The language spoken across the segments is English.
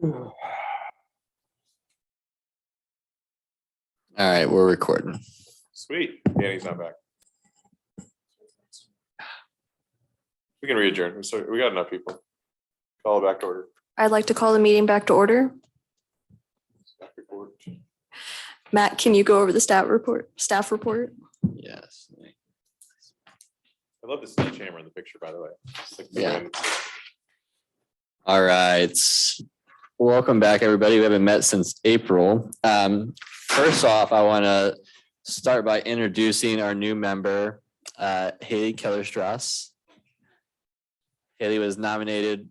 All right, we're recording. Sweet. Danny's not back. We can re-adjourn. We got enough people. Call it back to order. I'd like to call the meeting back to order. Staff report. Matt, can you go over the staff report? Yes. I love the sledgehammer in the picture, by the way. It's like the Yeah. wind. All right. Welcome back, everybody. We haven't met since April. First off, I want to start by introducing our new member, Haley Keller-Strauss. Haley was nominated.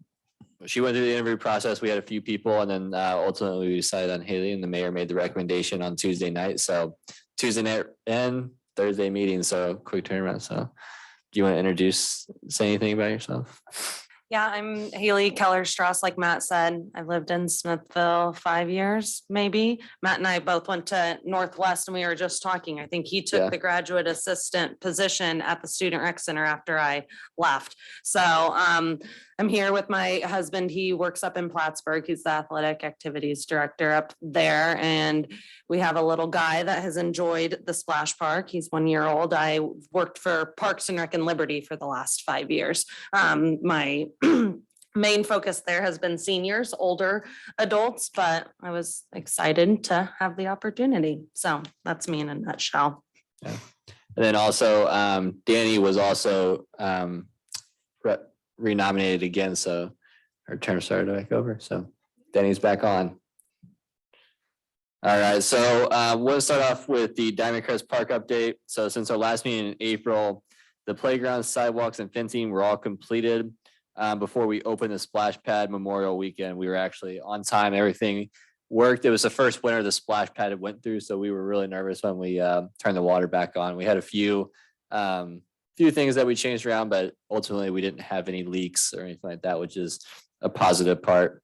She went through the interview process. We had a few people, and then ultimately we decided on Haley, and the mayor made the recommendation on Tuesday night. So Tuesday night and Thursday meeting. So quick turnaround. So do you want to say anything about yourself? Yeah, I'm Haley Keller-Strauss, like Matt said. I've lived in Smithville 5 years, maybe. Matt and I both went to Northwest and we were just talking. I think he Yeah. took the graduate assistant position at the Student Rec Center after I left. So I'm here with my husband. He works up in Plattsburgh. He's the athletic activities director up there. And we have a little guy that has enjoyed the splash park. He's 1 year old. I worked for Parks and Rec and Liberty for the last 5 years. My main focus there has been seniors, older adults, but I was excited to have the opportunity. So that's me in a nutshell. And then also, Danny was also renominated again, so her term started back over. So Danny's back on. All right, so we'll start off with the Diamond Crest Park update. So since our last meeting in April, the playground, sidewalks, and fencing were all completed before we opened the splash pad Memorial Weekend. We were actually on time. Everything worked. It was the first winter the splash pad had went through, so we were really nervous when we turned the water back on. We had a few things that we changed around, but ultimately we didn't have any leaks or anything like that, which is a positive part.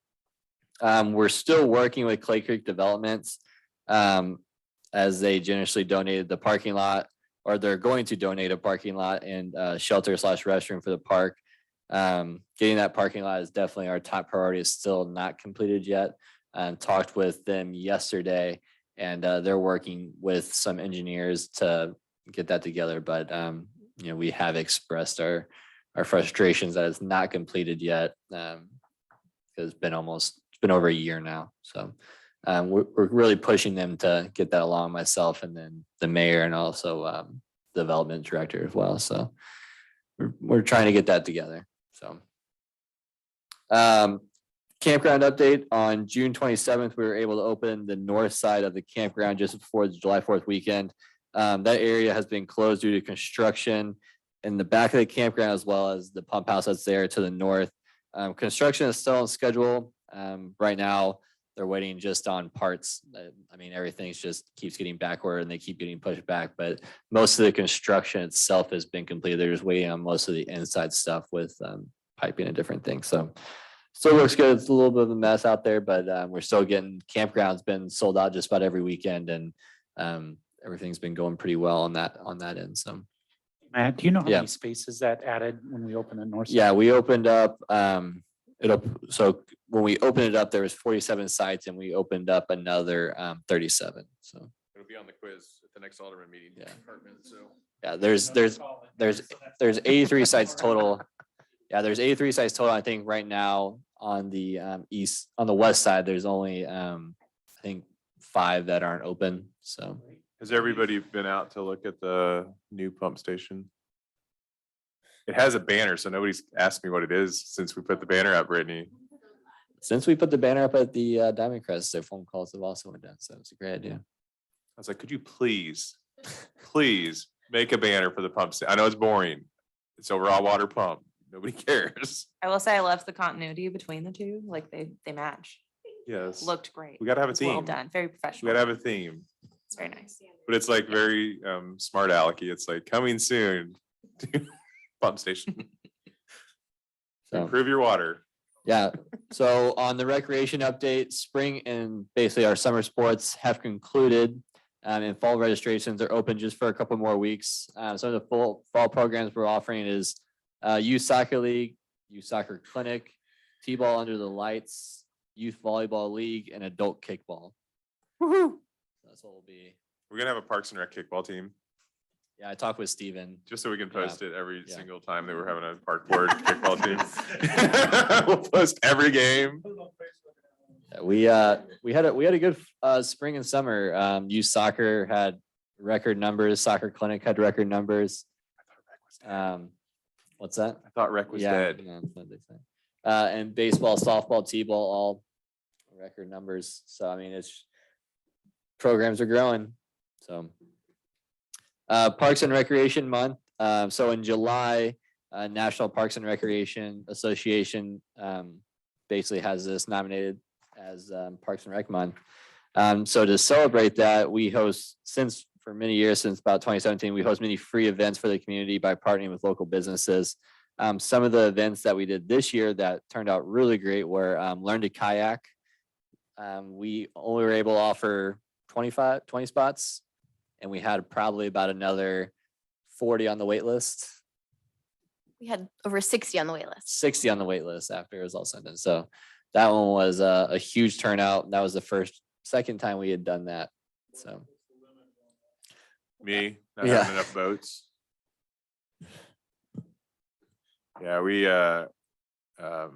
We're still working with Clay Creek Developments as they generously donated the parking lot, or they're going to donate a parking lot and shelter/restroom for the park. Getting that parking lot is definitely our top priority. It's still not completed yet. Talked with them yesterday, and they're working with some engineers to get that together. But we have expressed our frustrations that it's not completed yet. It's been over a year now. So we're really pushing them to get that along, myself and then the mayor and also development director as well. So we're trying to get that together. So campground update. On June 27th, we were able to open the north side of the campground just before the July 4th weekend. That area has been closed due to construction in the back of the campground, as well as the pump house that's there to the north. Construction is still on schedule. Right now, they're waiting just on parts. Everything's just keeps getting backward and they keep getting pushed back, but most of the construction itself has been completed. They're just waiting on most of the inside stuff with piping and different things. So still looks good. It's a little bit of a mess out there, but we're still getting, campground's been sold out just about every weekend, and everything's been going pretty well on that end. So Matt, do you know how Yeah. many spaces that added when we opened the north side? yeah, we opened up so when we opened it up, there was 47 sites, and we opened up another 37. So It'll be on the quiz at the next Alderman meeting. Yeah. Department, so. yeah, there's 83 sites total. Yeah, there's 83 sites total. I think right now on the on the west side, there's only I think 5 that aren't open. So Has everybody been out to look at the new pump station? It has a banner, so nobody's asked me what it is since we put the banner up, Brittany. since we put the banner up at the Diamond Crest, their phone calls have also went down. So it's a great idea. I was like, could you please make a banner for the pump station? I know it's boring. It's a raw water pump. Nobody cares. I will say I love the continuity between the two. Like they match. Yes. Looked great. We gotta have a It's well theme. done. Very We professional. gotta have a theme, It's very nice. but it's like very smart alecky. It's like coming soon. to Pump station. So Improve your water. yeah. So on the recreation update, spring and basically our summer sports have concluded. And fall registrations are open just for a couple more weeks. Some of the fall programs we're offering is youth soccer league, youth soccer clinic, T-ball under the lights, youth volleyball league, and adult kickball. Woohoo. That's what will be. We're gonna have a Parks and Rec kickball team, Yeah, I talked with Steven. just so we can post it every Yeah. single time that we're having a park board kickball team. We'll post every game. Yeah, we had a good spring and summer. Youth soccer had record numbers. Soccer clinic had record numbers. What's that? I thought Rec was Yeah, dead. yeah, that's what they say. And baseball, softball, t-ball, all record numbers. So I mean, it's programs are growing. So Parks and Recreation Month. So in July, National Parks and Recreation Association basically has this nominated as Parks and Rec Month. So to celebrate that, we host for many years, since about 2017, we host many free events for the community by partnering with local businesses. Some of the events that we did this year that turned out really great were Learn to Kayak. We only were able to offer 20 spots, and we had probably about another 40 on the wait list, We had over 60 on the wait list. 60 on the wait list after it was all said and done. So that one was a huge turnout. That was the second time we had done that. So Me, not Yeah. having enough boats. Yeah, we have a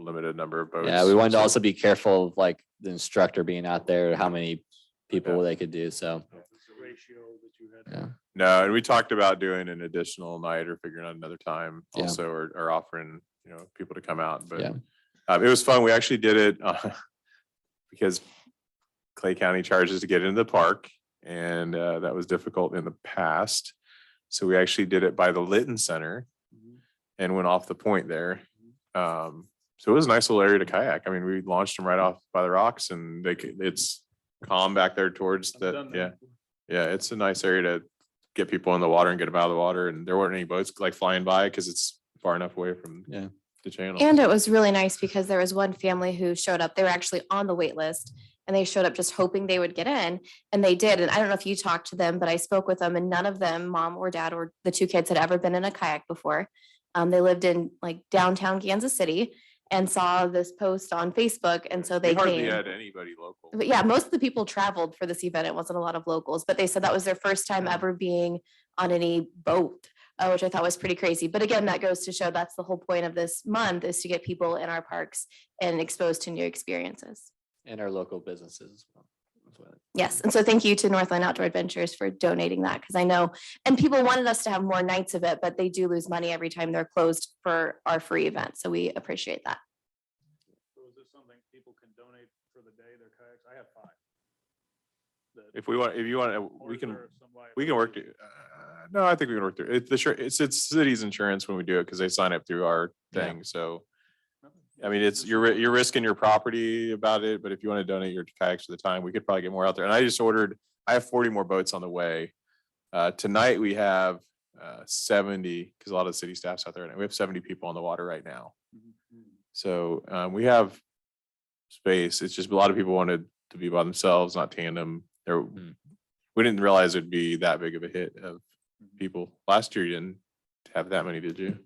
limited number of boats. yeah, we wanted to so- also be careful of like the instructor being out there, how many people they could do. So yeah. No, and we talked about doing an additional night or figuring out another time Yeah. also, or offering, people to come out, but Yeah. it was fun. We actually did it because Clay County charges to get into the park, and that was difficult in the past. So we actually did it by the Litton Center and went off the point there. So it was a nice little area to kayak. I mean, we launched them right off by the rocks, and it's calm back there towards the, yeah, it's a nice area to get people in the water and get them out of the water. And there weren't any boats like flying by because it's far enough away from Yeah. the channel. And it was really nice because there was one family who showed up. They were actually on the wait list and they showed up just hoping they would get in, and they did. And I don't know if you talked to them, but I spoke with them, and none of them, mom or dad or the two kids, had ever been in a kayak before. They lived in like downtown Kansas City and saw this post on Facebook. And so they We hardly came. had anybody local. But yeah, most of the people traveled for this event. It wasn't a lot of locals, but they said that was their first time ever being on any boat, which I thought was pretty crazy. But again, that goes to show that's the whole point of this month, is to get people in our parks and exposed to new experiences. And our local businesses as well. That's what Yes. And so thank you to Northland Outdoor Adventures for donating that, because I know, and people wanted us to have more nights of it, but they do lose money every time they're closed for our free event. So we appreciate that. So is this something people can donate for the day, their kayaks? I have 5. If you want, we can work. No, I think we can work through it. It's city's insurance when we do it, because they sign up through our Yeah. thing. So, I mean, you're risking your property about it, but if you want to donate your kayaks for the time, we could probably get more out there. And I have 40 more boats on the way. Tonight we have 70, because a lot of the city staff's out there, and we have 70 people on the water right now. So we have space. It's just a lot of people wanted to be by themselves, not tandem. We didn't realize it'd be that big of a hit of people. Last year, you didn't have that many, did you?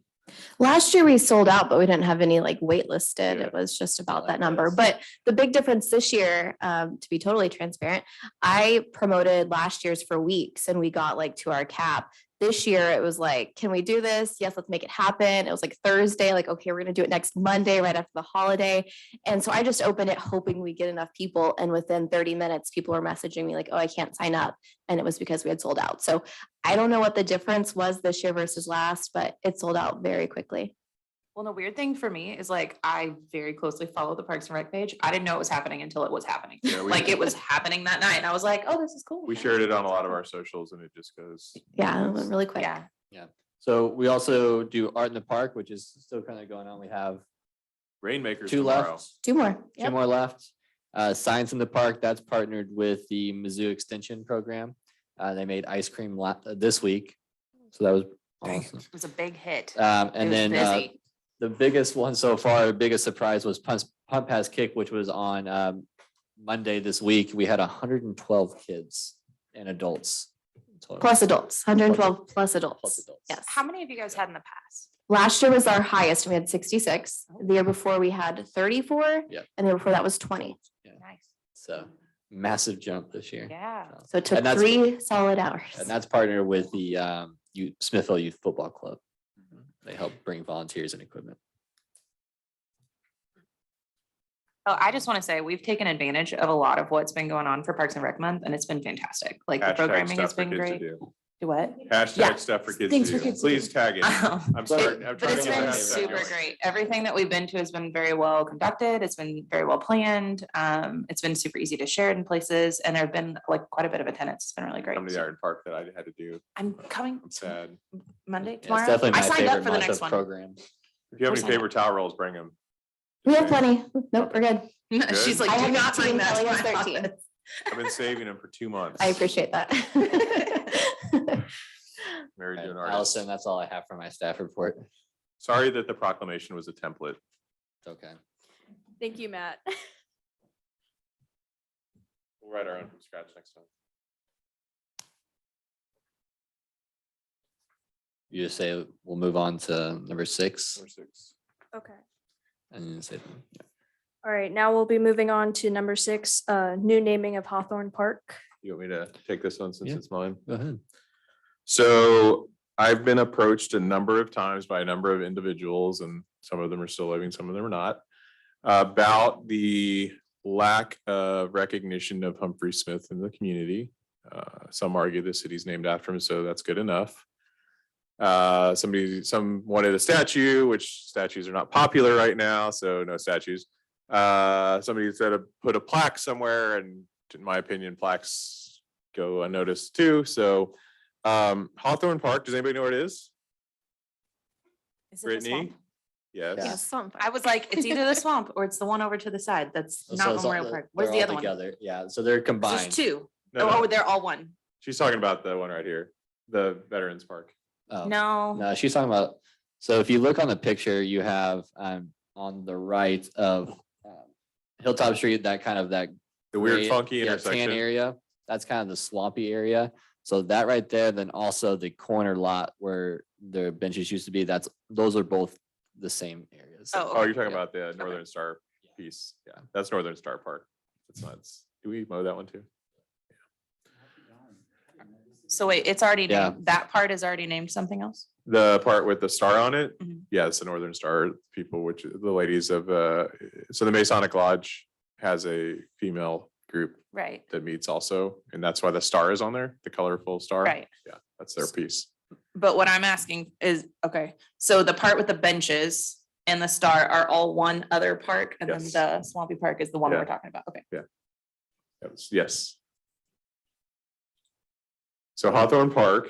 Last year we sold out, but we didn't have any like waitlisted. Yeah. It was just about that number. But the big difference this year, to be totally transparent, I promoted last year's for weeks and we got like to our cap. This year it was like, can we do this? Yes, let's make it happen. It was like Thursday, like, okay, we're gonna do it next Monday, right after the holiday. And so I just opened it hoping we get enough people. And within 30 minutes, people were messaging me like, oh, I can't sign up. And it was because we had sold out. So I don't know what the difference was this year versus last, but it sold out very quickly. Well, the weird thing for me is like, I very closely follow the Parks and Rec page. I didn't know it was happening until it was happening. Yeah, Like it was happening that night and I was like, oh, this is cool. We shared it on a lot of our socials, and it just goes. Yeah, it went really quick. Yeah. So we also do art in the park, which is still kind of going on. We have Rainmakers 2 tomorrow. left. 2 more. 2 Yep. more left. Science in the Park, that's partnered with the Mizzou Extension Program. They made ice cream this week. So that was awesome. It was a big hit. And It was then busy. the biggest one so far, the biggest surprise was Pump Pass Kick, which was on Monday this week. We had 112 kids and adults. total. Plus adults, 112 plus adults. Plus adults. Yes. How many of you guys had in the past? Last year was our highest. We had 66. The year before we had 34. Yep. And the year before that was 20. Nice. So massive jump this year. Yeah. So it took And that's- 3 solid hours. And that's partnered with the Smithville Youth Football Club. They help bring volunteers and equipment. Oh, I just want to say, we've taken advantage of a lot of what's been going on for Parks and Rec Month, and it's been fantastic. Like the Hashtag programming has stuff for been kids to great. do. Do what? Yeah. Hashtag stuff for kids Things to for do. kids to Please do. tag it. I'm sorry. I'm But trying it's to get been that super going. great. Everything that we've been to has been very well conducted. It's been very well planned. It's been super easy to share in places, and there've been like quite a bit of attendance. It's been really great. Come to the Iron Park that I had to do. I'm coming I'm sad. Monday, Yeah, it's tomorrow. definitely I my signed up favorite for the month next of one. program. If you have any Sign up. paper towel rolls, bring them. We have plenty. Nope, we're good. She's like, I do have not bring 18, that to Kelly has my 13. office." I've been saving them for 2 months. I appreciate that. Married to an Okay, artist. Allison, that's all I have for my staff report. Sorry that the proclamation was a template. It's okay. Thank you, Matt. We'll write our own from scratch next time. You just say we'll move on to number 6 Number 6. Okay. and then say, All right, now we'll be moving on to number 6, new naming of Hawthorne Park. You want me to take this one since Yeah. it's mine? go ahead. So I've been approached a number of times by a number of individuals, and some of them are still living, some of them are not, about the lack of recognition of Humphrey Smith in the community. Some argue the city's named after him, so that's good enough. Some wanted a statue, which statues are not popular right now, so no statues. Somebody said put a plaque somewhere, and in my opinion, plaques go unnoticed too. So Hawthorne Park, does anybody know where it is? Is it the Brittany? swamp? Yes. Yeah, swamp. I was like, it's either the swamp or it's the one over to the side. That's So not it's all- Memorial Park. What is they're the all other one? together. Yeah, so they're 'Cause combined. There's 2. No, Oh, no, they're all one. she's talking about the one right here, the Veterans Park. Oh, No. No, she's talking about, so if you look on the picture, you have on the right of Hilltop Street, that kind of that The weird gray- funky yeah, tan intersection. area. That's kind of the swampy area. So that right there, then also the corner lot where the benches used to be, those are both the same areas. Oh, Oh, you're talking Yeah. about the Northern Star piece. Yeah, that's Northern Star Park. It's not, do we mow that one too? So wait, it's already Yeah. named, that part is already named something else? The part with the star on it? Mhm. Yeah, it's the Northern Star people, which the ladies of, so the Masonic Lodge has a female group Right, that meets also, and that's why the star is on there, the colorful star. right. Yeah, that's their piece. But what I'm asking is, okay, so the part with the benches and the star are all one other park, and then Yes. the swampy park is the one Yeah. we're talking about. Okay. Yes. So Hawthorne Park,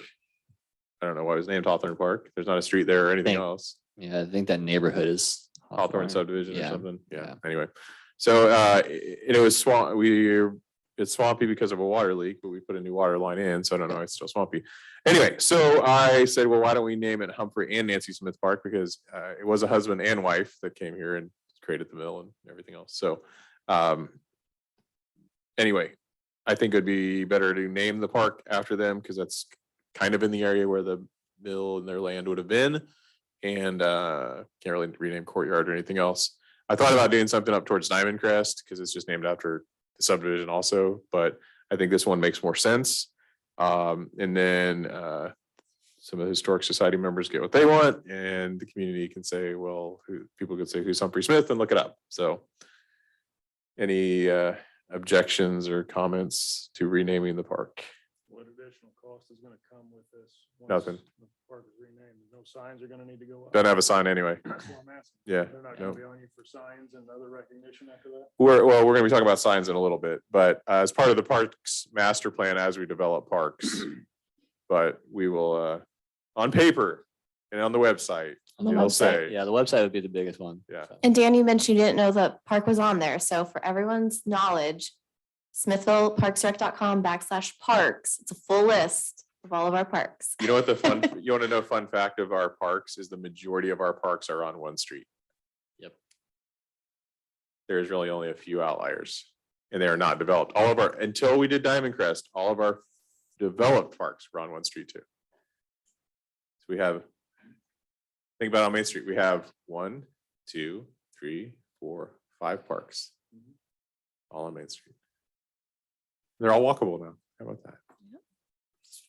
I don't know why it was named Hawthorne Park. There's not a street there or anything Thank- else. Yeah, I think that neighborhood is Hawthorne subdivision or Yeah, something. Yeah, yeah. anyway. So it was it's swampy because of a water leak, but we put a new water line in, so I don't know, it's still swampy. Anyway, so I said, well, why don't we name it Humphrey and Nancy Smith Park? Because it was a husband and wife that came here and created the mill and everything else. So anyway, I think it'd be better to name the park after them because that's kind of in the area where the mill and their land would have been. And can't really rename Courtyard or anything else. I thought about doing something up towards Diamond Crest because it's just named after the subdivision also, but I think this one makes more sense. And then some of the Historic Society members get what they want and the community can say, well, people could say, who's Humphrey Smith, and look it up. So any objections or comments to renaming the park? What additional cost is gonna come with this? once Nothing. the Park is renamed. No signs are gonna need to go up. Doesn't have a sign anyway. That's what I'm asking. Yeah, They're not no. gonna be on you for signs and other recognition after that? We're gonna be talking about signs in a little bit, but as part of the parks master plan, as we develop parks. But we will, on paper and on the website, On the it'll website. say, Yeah, the website would be the biggest one. Yeah. so. And Dan, you mentioned you didn't know the park was on there. So for everyone's knowledge, smithvilleparksrec.com/parks. It's a full list of all of our parks. you know what you wanna know fun fact of our parks is the majority of our parks are on one street. Yep. There's really only a few outliers and they are not developed. All of our, until we did Diamond Crest, all of our developed parks were on one street too. So we have think about on Main Street, we have 1, 2, 3, 4, 5 parks. All on Main Street. They're all walkable now. How about that?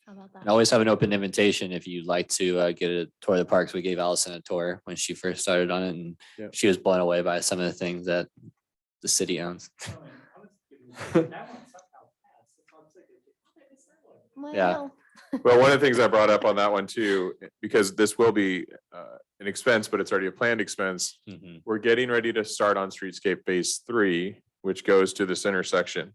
How about And that? always have an open invitation if you'd like to get a tour of the parks. We gave Allison a tour when she first started on it, and Yeah. she was blown away by some of the things that the city owns. Yeah. Well, one of the things I brought up on that one too, because this will be an expense, but it's already a planned expense. Mhm. We're getting ready to start on Streetscape Phase 3, which goes to this intersection.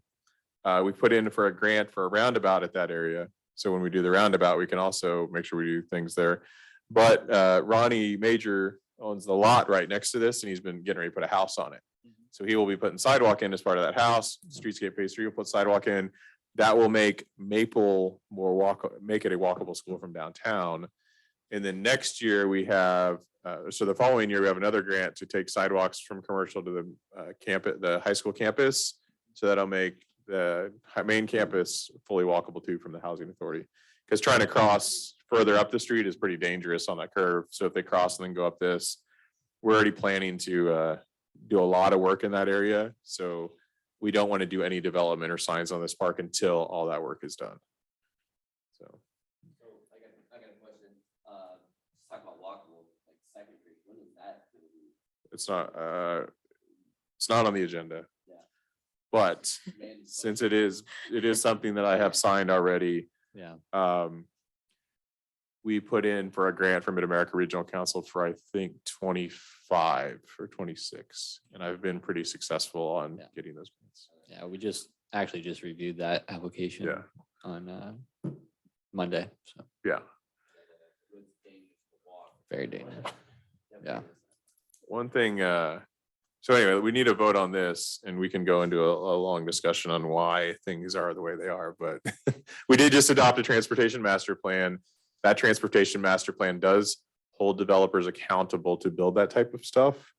We put in for a grant for a roundabout at that area. So when we do the roundabout, we can also make sure we do things there. But Ronnie Major owns the lot right next to this, and he's been getting ready to put a house on it. So he will be putting sidewalk in as part of that house. Streetscape Phase 3 will put sidewalk in. That will make Maple make it a walkable school from downtown. And then next year we have, so the following year, we have another grant to take sidewalks from commercial to the campus, the high school campus. So that'll make the main campus fully walkable too from the housing authority. Because trying to cross further up the street is pretty dangerous on that curve. So if they cross and then go up this, we're already planning to do a lot of work in that area. So we don't want to do any development or signs on this park until all that work is done. So. I got a question. Let's talk about walkable, like Second Creek. When is that gonna be? It's not on the agenda. Yeah. But since it is something that I have signed already. Yeah. We put in for a grant from Mid-America Regional Council for, I think, 25 or 26. And I've been pretty successful on Yeah. getting those grants. Yeah, we just reviewed that application Yeah, on Monday, so yeah. very dangerous. Yeah. One thing, so anyway, we need a vote on this and we can go into a long discussion on why things are the way they are, but we did just adopt a transportation master plan. That transportation master plan does hold developers accountable to build that type of stuff.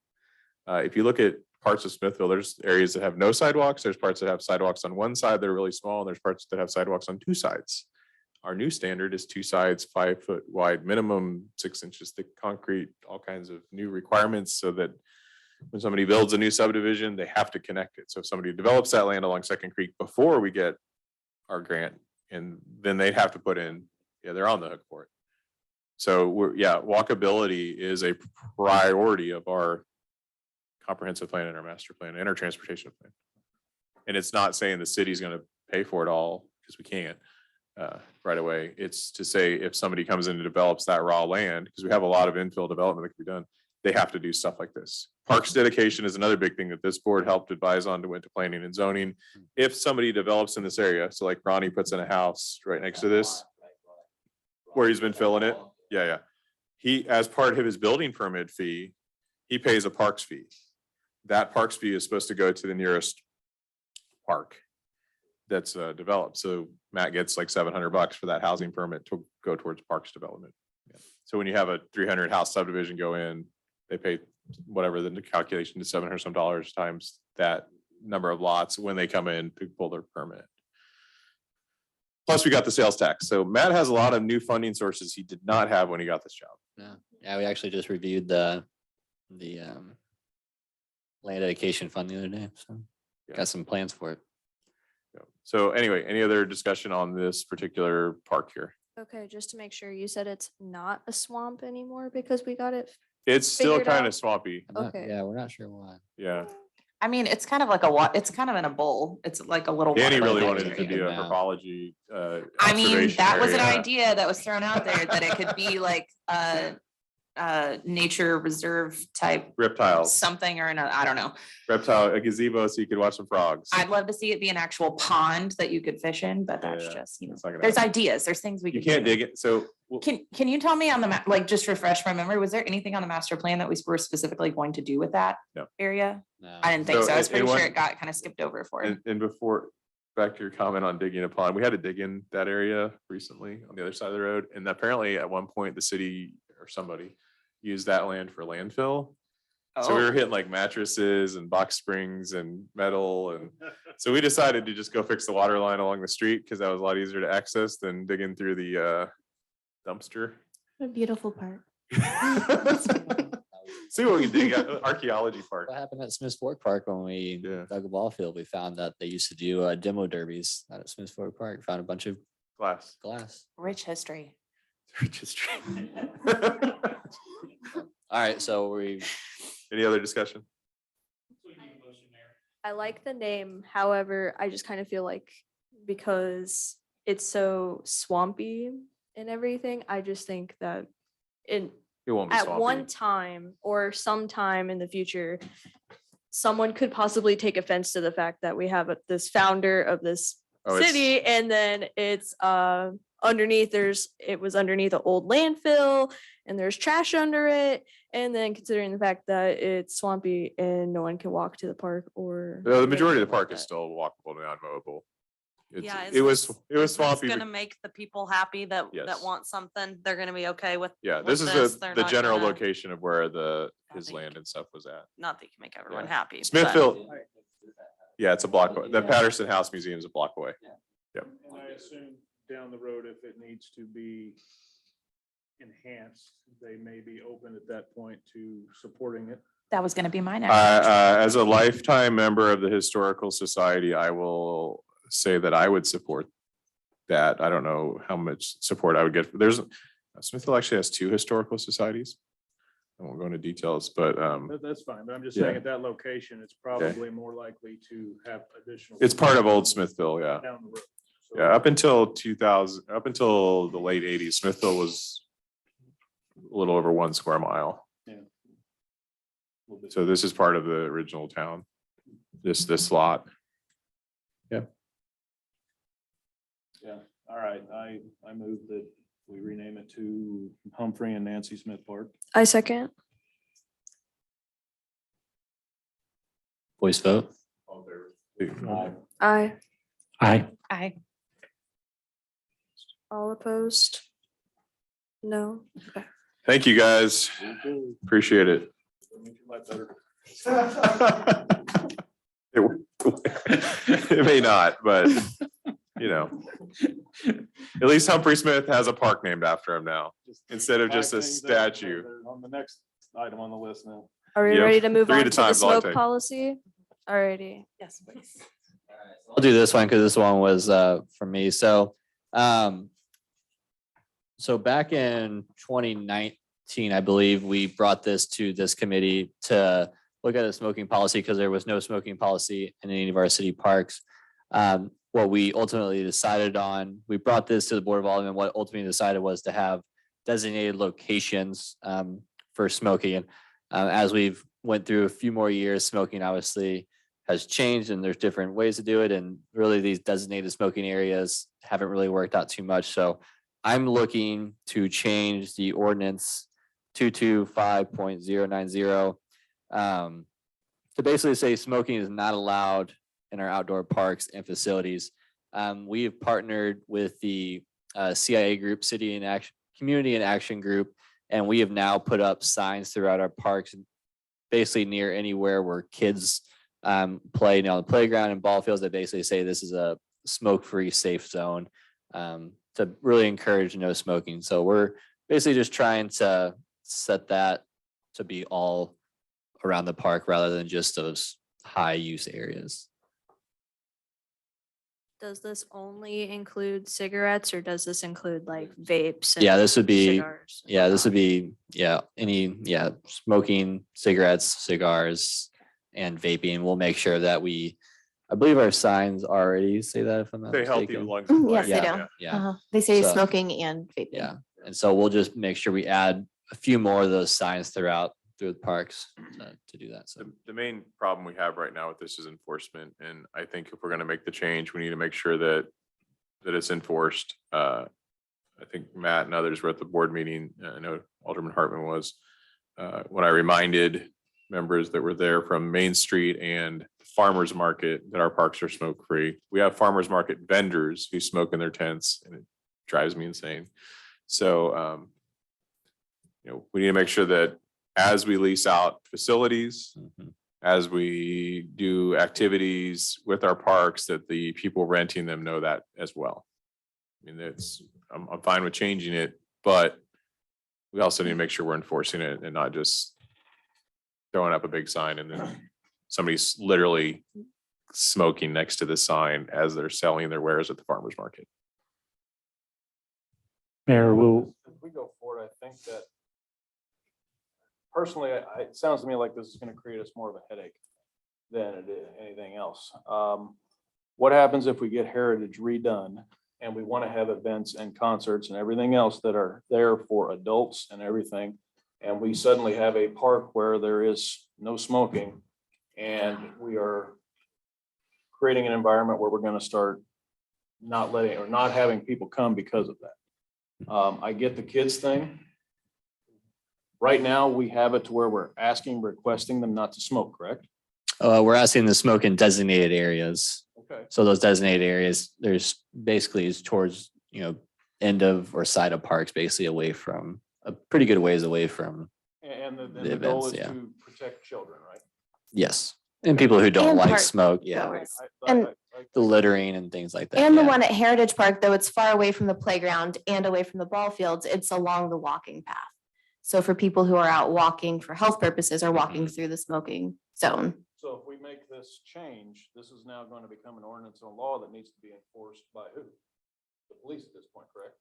If you look at parts of Smithville, there's areas that have no sidewalks. There's parts that have sidewalks on one side that are really small, and there's parts that have sidewalks on 2 sides. Our new standard is 2 sides, 5 foot wide, minimum 6 inches thick concrete, all kinds of new requirements so that when somebody builds a new subdivision, they have to connect it. So if somebody develops that land along Second Creek before we get our grant, and then they have to put in, yeah, they're on the hook for it. So walkability is a priority of our comprehensive plan and our master plan and our transportation plan. And it's not saying the city's gonna pay for it all, because we can't right away. It's to say if somebody comes in and develops that raw land, because we have a lot of infill development that can be done, they have to do stuff like this. Parks dedication is another big thing that this board helped advise on to went to planning and zoning. If somebody develops in this area, so like Ronnie puts in a house right next to this, where he's been filling it. Yeah. He, as part of his building permit fee, he pays a parks fee. That parks fee is supposed to go to the nearest park that's developed. So Matt gets like $700 for that housing permit to go towards parks development. So when you have a 300 house subdivision go in, they pay whatever the calculation is, $700 some times that number of lots when they come in to pull their permit. Plus, we got the sales tax. So Matt has a lot of new funding sources he did not have when he got this job. Yeah, we actually just reviewed the land dedication fund the other day, so Yeah. got some plans for it. So anyway, any other discussion on this particular park here? Okay, just to make sure, you said it's not a swamp anymore because we got it. It's still Figured kind out. of swampy. Okay. Yeah, we're not sure why. Yeah. I mean, it's kind of like it's kind of in a bowl. It's like a little. Danny water really bag wanted it to area. be a Yeah. herbology. I mean, observation that was an area. idea that was thrown out there, that it could be like nature reserve type Reptiles, something or another. I don't know. a gazebo so you could watch some frogs. I'd love to see it be an actual pond that you could fish in, but that's Yeah, just, It's not gonna there's happen. ideas, there's things we You could. can't do. dig it. So Can you tell me on the map, like just refresh my memory, was there anything on the master plan that we were specifically going to do with that No. area? No. I didn't think So so. I was in pretty sure one- it got kind of skipped over for it. and before, back to your comment on digging a pond, we had to dig in that area recently on the other side of the road. And apparently at one point, the city or somebody used that land for landfill. So we were Oh. hitting like mattresses and box springs and metal. And so we decided to just go fix the water line along the street because that was a lot easier to access than digging through the dumpster. What a beautiful park. See what we can dig out, archaeology park. What happened at Smith's Fork Park when we Yeah. dug a ball field? We found that they used to do demo derbies out at Smith's Fork Park. Found a bunch of Glass. glass. Rich history. All right, so we Any other discussion? I like the name, however, I just kind of feel like because it's so swampy and everything, I just think that in It won't be at one swampy. time or sometime in the future, someone could possibly take offense to the fact that we have this founder of this Oh, it's- city and then it's underneath it was underneath an old landfill and there's trash under it. And then considering the fact that it's swampy and no one can walk to the park or. The majority of the anything like park is that. still walkable, non-mowable. Yeah. It was swampy. Gonna make the people happy that Yes. want something. They're gonna be okay with. Yeah, with this is They're the not general gonna- location of where his think- land and stuff was at. Not that you can make everyone Yeah. happy. but- Smithfield. Yeah, it's a block away. The Patterson House Museum is a block away. And I assume down the road, if it needs to be enhanced, they may be open at that point to supporting it. That was gonna be my next. As a lifetime member of the Historical Society, I will say that I would support that. I don't know how much support I would get. Smithfield actually has 2 historical societies. I won't go into details, but That's fine, but I'm just Yeah. saying at that location, it's probably more likely to have additional. it's part of Old Smithville, yeah. Down the road. So- Yeah, up until 2000, up until the late 80s, Smithville was a little over 1 square mile. So this is part of the original town, this lot. Yeah, all right, I move that we rename it to Humphrey and Nancy Smith Park. I second. voice vote. Aye. Aye. I, All opposed? No. Thank you, guys. Appreciate it. Make your life better. It may not, but you know, at least Humphrey Smith has a park named after him now, instead of just a 5 things that statue. are on the next item on the list now. Are we Yep. ready to move 3 on at a to the time is all I smoke take. policy? Alrighty. Yes, please. I'll do this one because this one was for me. So back in 2019, I believe we brought this to this committee to look at a smoking policy because there was no smoking policy in any of our city parks. What we ultimately decided on, we brought this to the Board of Aldermen. What ultimately decided was to have designated locations for smoking. And as we've went through a few more years, smoking obviously has changed and there's different ways to do it. And really these designated smoking areas haven't really worked out too much. So I'm looking to change the ordinance 225.090 to basically say smoking is not allowed in our outdoor parks and facilities. We have partnered with the CIA group, City in Action, Community in Action Group, and we have now put up signs throughout our parks, basically near anywhere where kids play on the playground and ball fields that basically say this is a smoke-free safe zone to really encourage no smoking. So we're basically just trying to set that to be all around the park rather than just those high use areas. Does this only include cigarettes or does this include like vapes? Yeah, and this would be, cigars and yeah, this would whatnot? be, smoking, cigarettes, cigars, and vaping. We'll make sure that I believe our signs already say that if I'm not Stay healthy mistaken. with lungs. Mm, and yes, they life. do. Yeah, They say So- smoking and vaping. yeah. And so we'll just make sure we add a few more of those signs through the parks to do that. So. The main problem we have right now with this is enforcement, and I think if we're gonna make the change, we need to make sure that it's enforced. I think Matt and others were at the board meeting. I know Alderman Hartman was. When I reminded members that were there from Main Street and Farmers Market that our parks are smoke-free. We have farmers market vendors who smoke in their tents, and it drives me insane. So, we need to make sure that as we lease out facilities, Mhm. as we do activities with our parks, that the people renting them know that as well. I mean, I'm fine with changing it, but we also need to make sure we're enforcing it and not just throwing up a big sign and then somebody's literally smoking next to the sign as they're selling their wares at the farmer's market. Mayor, if we go forward, I think that personally, it sounds to me like this is going to create us more of a headache than it is anything else. What happens if we get Heritage redone and we want to have events and concerts and everything else that are there for adults and everything, and we suddenly have a park where there is no smoking, and we are creating an environment where we're going to start not letting or not having people come because of that. I get the kids thing. Right now, we have it to where we're requesting them not to smoke, correct? We're asking to smoke in designated areas. Okay. So those designated areas, there's basically is towards, end of or side of parks, basically away from, a pretty good ways away from, And the The goal events, is yeah. to protect children, right? yes. And people who don't And like park smoke, yeah, goers. I- And- the littering and things like that. And the yeah. one at Heritage Park, though it's far away from the playground and away from the ball fields, it's along the walking path. So for people who are out walking for health purposes or walking through the smoking zone. So if we make this change, this is now going to become an ordinance or law that needs to be enforced by who? The police at this point, correct?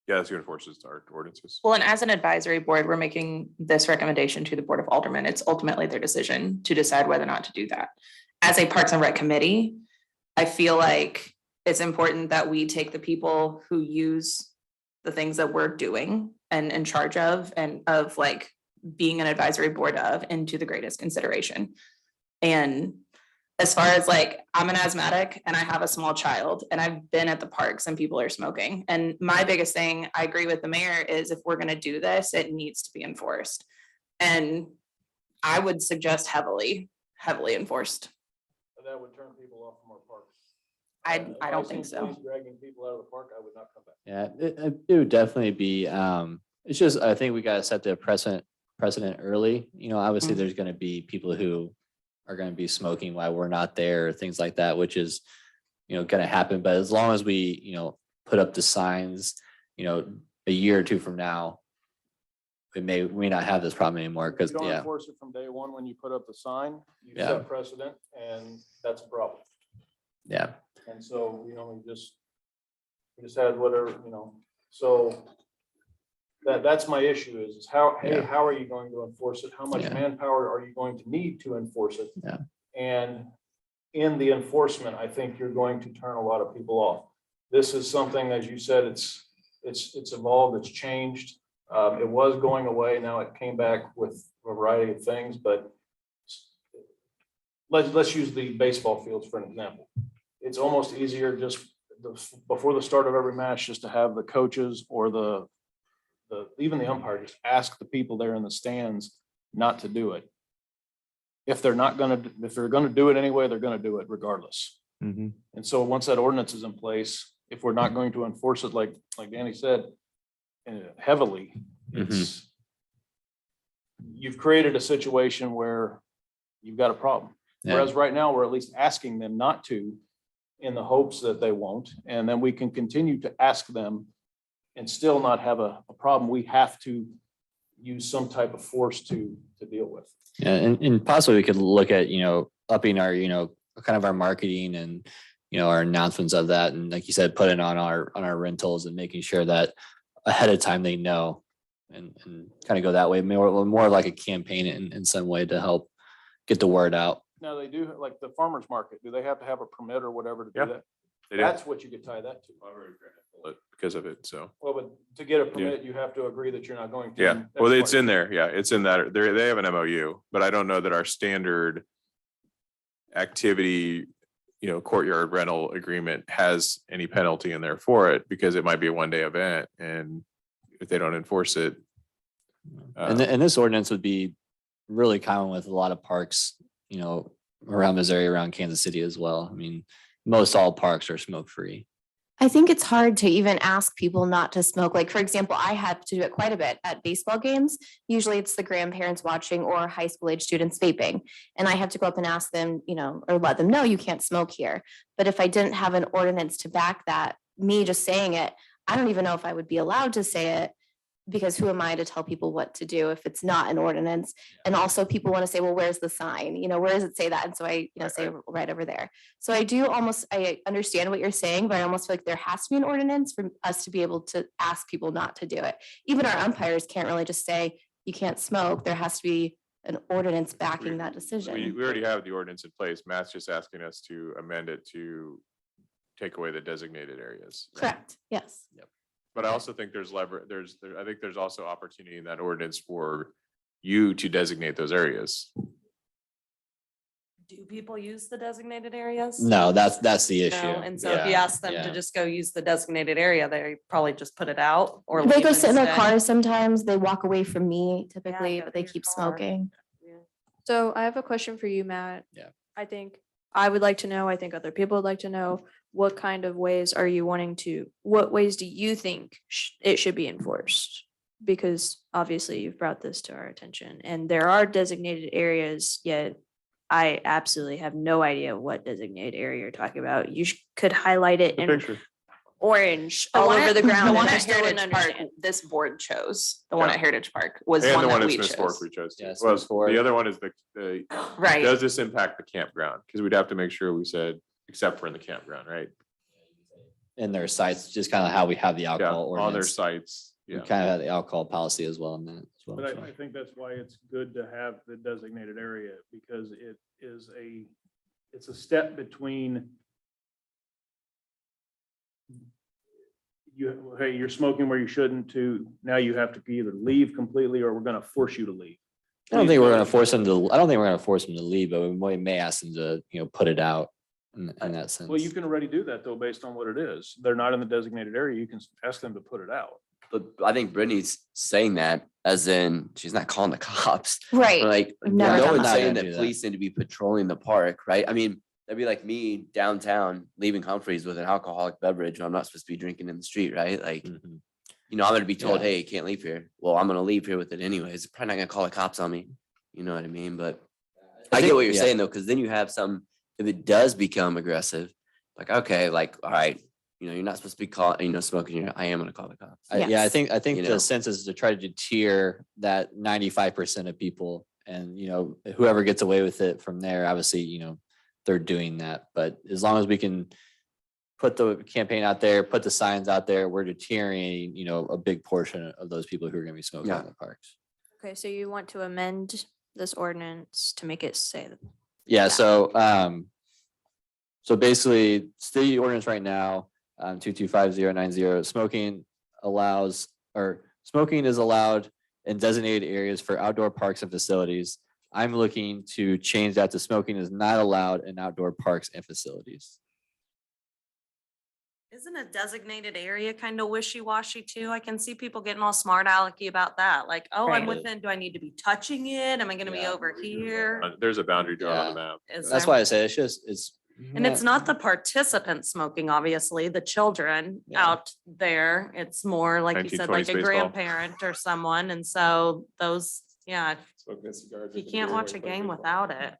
Yeah, that's who enforces our ordinances. Well, and as an advisory board, we're making this recommendation to the Board of Aldermen. It's ultimately their decision to decide whether or not to do that. As a Parks and Rec committee, I feel like it's important that we take the people who use the things that we're doing and in charge of and of like being an advisory board of into the greatest consideration. And as far as like, I'm an asthmatic and I have a small child and I've been at the parks and people are smoking. And my biggest thing, I agree with the mayor, is if we're gonna do this, it needs to be enforced. And I would suggest heavily enforced. That would turn people off from our parks. I If don't see think so. police dragging people out of the park, I would not come back. Yeah, it would definitely be, it's just, I think we gotta set the precedent early. Obviously Mhm. there's gonna be people who are gonna be smoking while we're not there, things like that, which is, gonna happen. But as long as we, put up the signs, a year or two from now, we may not have this problem anymore, If because, you don't yeah, enforce it from day one when you put up the sign, you Yeah. set precedent, and that's a problem. yeah. And so, we just had whatever, so that's my issue is how, hey, Yeah. how are you going to enforce it? How much Yeah. manpower are you going to need to enforce it? Yeah. And in the enforcement, I think you're going to turn a lot of people off. This is something, as you said, it's evolved, it's changed. It was going away. Now it came back with a variety of things, but let's use the baseball fields for an example. It's almost easier just before the start of every match, just to have the coaches or even the umpire just ask the people there in the stands not to do it. If they're gonna do it anyway, they're gonna do it regardless. And so once that ordinance is in place, if we're not going to enforce it, like Danny said, heavily, it's, you've created a situation where you've got a problem. Yeah. Whereas right now, we're at least asking them not to, in the hopes that they won't. And then we can continue to ask them and still not have a problem. We have to use some type of force to deal with. Yeah, and possibly we could look at, upping our, kind of our marketing and, our announcements of that. And like you said, put it on our rentals and making sure that ahead of time they know and kind of go that way, more like a campaign in some way to help get the word out. Now they do, like the farmer's market, do they have to have a permit or whatever to Yeah, do that? They do. That's what you could tie that to. Because of it, so. Well, but to get a permit, you have to agree that you're not going to. Yeah, and well, that's it's why- in there. Yeah, it's in that. They have an MOU, but I don't know that our standard activity, courtyard rental agreement has any penalty in there for it, because it might be a one-day event, and if they don't enforce it. And this ordinance would be really common with a lot of parks, around Missouri, around Kansas City as well. I mean, most all parks are smoke free. I think it's hard to even ask people not to smoke. Like, for example, I have to do it quite a bit at baseball games. Usually it's the grandparents watching or high school age students vaping. And I have to go up and ask them, or let them know you can't smoke here. But if I didn't have an ordinance to back that, me just saying it, I don't even know if I would be allowed to say it because who am I to tell people what to do if it's not an ordinance? And also people want to say, well, where's the sign? Where does it say that? And so I, say right over there. So I understand what you're saying, but I almost feel like there has to be an ordinance for us to be able to ask people not to do it. Even our umpires can't really just say, you can't smoke. There has to be an ordinance backing that decision. We already have the ordinance in place. Matt's just asking us to amend it to take away the designated areas. Correct, yes. But I also think there's I think there's also opportunity in that ordinance for you to designate those areas. Do people use the designated areas? No, that's the issue. No, and so if you Yeah, ask them yeah. to just go use the designated area, they probably just put it out or. They leave go sit in their instead. cars sometimes. They walk away from me typically, go but to they your keep car. smoking. So I have a question for you, Matt. Yeah. I think I would like to know, I think other people would like to know, what kind of ways are you what ways do you think it should be enforced? Because obviously you've brought this to our attention and there are designated areas, yet I absolutely have no idea what designated area you're talking about. You could highlight it in Picture. orange The all one over at- the ground. The and one I at still wouldn't Heritage Park, understand. this board chose. The one Yeah. at Heritage Park was And one the one that at we Smith Fork chose. we chose. Yeah, Well, Smith Fork. the other one is Right. does this impact the campground? Because we'd have to make sure we said, except for in the campground, right? In their sites, just kind of how we have the Yeah, alcohol on their ordinance. sites. We Yeah. kind of have the alcohol policy as well in that as well. But so. I think that's why it's good to have the designated area, because it's a step between hey, you're smoking where you shouldn't, to now you have to either leave completely or we're gonna force you to leave. I don't think we're gonna force them to, I don't think we're gonna force them to leave, but we may ask them to, put it out in that sense. Well, you can already do that though, based on what it is. They're not in the designated area. You can ask them to put it out. But I think Brittany's saying that as in she's not calling the cops. Right. Like, I've never no done one's that. saying Not gonna that do that. police need to be patrolling the park, right? I mean, that'd be like me downtown leaving Humphreys with an alcoholic beverage when I'm not supposed to be drinking in the street, right? Like, Mhm. I'm gonna be told, Yeah. hey, you can't leave here. Well, I'm gonna leave here with it anyways. Probably not gonna call the cops on me. You know what I mean? But I think- get what you're yeah. saying though, because then you have some, if it does become aggressive, like, okay, like, all right, you're not supposed to be smoking here. I am gonna call the cops. Yeah, I Yes. think You know. the sense is to try to deter that 95% of people and, whoever gets away with it from there, obviously, they're doing that. But as long as we can put the campaign out there, put the signs out there, we're deterring, a big portion of those people who are gonna be smoking Yeah. in the parks. Okay, so you want to amend this ordinance to make it say that. Yeah, Yeah. so basically, city ordinance right now, 225090, smoking is allowed in designated areas for outdoor parks and facilities. I'm looking to change that to smoking is not allowed in outdoor parks and facilities. Isn't a designated area kind of wishy-washy too? I can see people getting all smart alecky about that, like, oh, I'm Right. within, do I need to be touching it? Am I gonna be Yeah. over here? There's a boundary drawn on the map. Is That's there? why I say it's. And it's not the participants smoking, obviously, the children Yeah. out there. It's more like you said, like 1920s a baseball. grandparent or someone. And so those, yeah, you can't watch a game without it.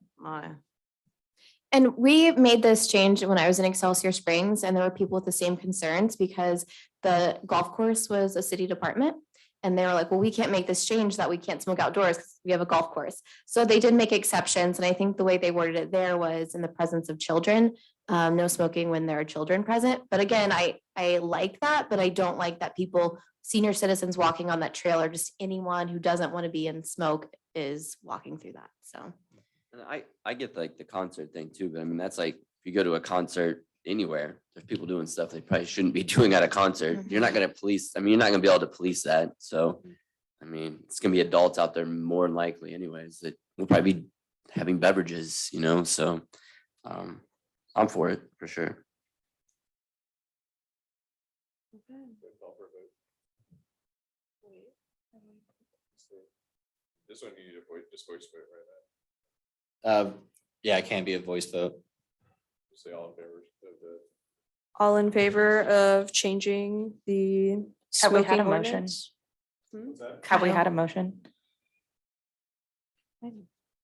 And we made this change when I was in Excelsior Springs, and there were people with the same concerns because the golf course was a city department. And they were like, well, we can't make this change that we can't smoke outdoors because we have a golf course. So they did make exceptions. And I think the way they worded it there was in the presence of children, no smoking when there are children present. But again, I like that, but I don't like that senior citizens walking on that trail, or just anyone who doesn't want to be in smoke is walking through that. So. And I get like the concert thing too, but I mean, that's like, if you go to a concert anywhere, there's people doing stuff they probably shouldn't be doing at a concert. You're not gonna you're not gonna be able to police that. So, I mean, it's gonna be adults out there more than likely anyways, that will probably be having beverages, so I'm for it, for sure. This one you need a voice vote right Yeah, it can be a voice vote. now. Say all in favor of the. All in favor of changing the Have we had smoking a motion? ordinance? What's that? Have we had a motion?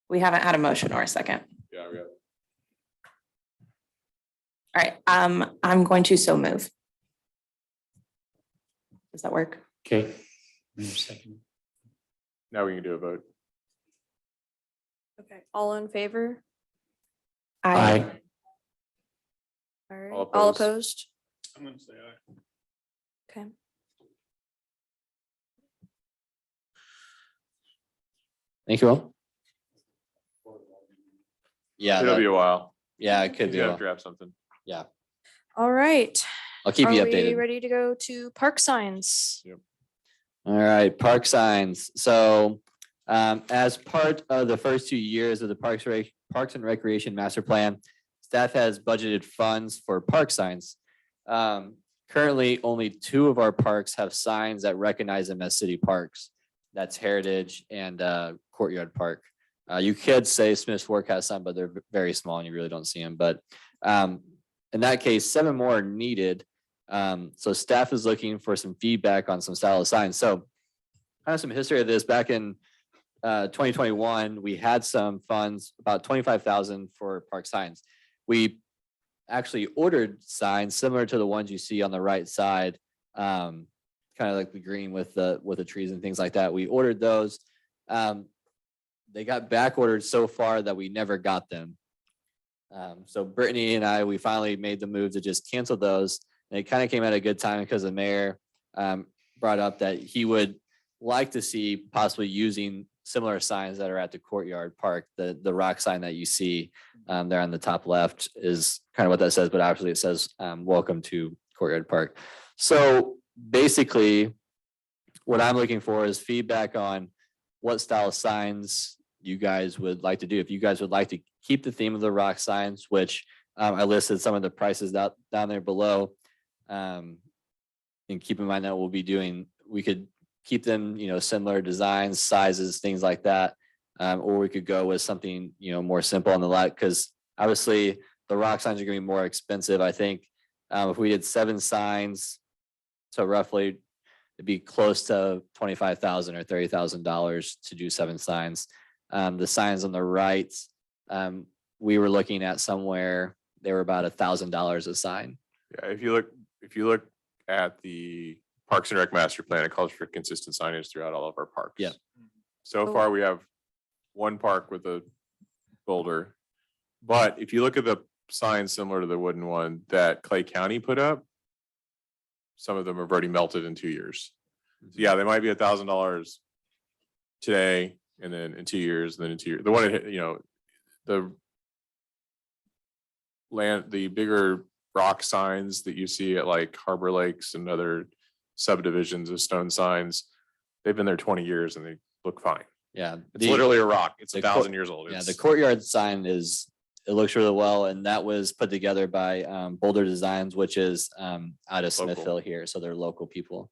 We haven't had a motion or a second. Yeah, we got. All right, I'm going to so move. Does that work? Okay. Now we can do a vote. Okay, all in favor? I, All right, All all opposed? opposed? I'm gonna say aye. Okay. Thank you all. Yeah, It'll be a while. yeah, it could You be. gotta I'll draft something. All right. keep you Are we updated. ready to go to park signs? All right, park signs. So as part of the first 2 years of the Parks and Recreation Master Plan, staff has budgeted funds for park signs. Currently, only 2 of our parks have signs that recognize them as city parks. That's Heritage and Courtyard Park. You could say Smith's Fork has some, but they're very small and you really don't see them. But in that case, 7 more are needed. So staff is looking for some feedback on some style of signs. So kind of some history of this. Back in 2021, we had some funds, about 25,000 for park signs. We actually ordered signs similar to the ones you see on the right side, kind of like the green with the trees and things like that. We ordered those. They got back ordered so far that we never got them. So Brittany and I, we finally made the move to just cancel those. And it kind of came at a good time because the mayor brought up that he would like to see possibly using similar signs that are at the Courtyard Park. The rock sign that you see there on the top left is kind of what that says, but actually it says welcome to Courtyard Park. So basically what I'm looking for is feedback on what style of signs you guys would like to do. If you guys would like to keep the theme of the rock signs, which I listed some of the prices down there below. And keep in mind that we could keep them, similar designs, sizes, things like that. Or we could go with something, more simple on the lot, because obviously the rock signs are gonna be more expensive. I think if we did 7 signs, so roughly it'd be close to $25,000 or $30,000 to do 7 signs. The signs on the right, we were looking at somewhere, they were about $1,000 a sign. Yeah, if you look at the Parks and Rec Master Plan, it calls for consistent signage throughout all of our parks. Yeah. So Oh. far, we have 1 park with a boulder. But if you look at the signs similar to the wooden one that Clay County put up, some of them have already melted in 2 years. So yeah, they might be $1,000 today, and then in 2 years, and then in 2 years. The one, the bigger rock signs that you see at like Harbor Lakes and other subdivisions of stone signs, they've been there 20 years and they look fine. Yeah. It's literally a rock. It's the 1,000 years old. Yeah, It's- the Courtyard sign it looks really well, and that was put together by Boulder Designs, which is out of Local. Smithville here. So they're local people,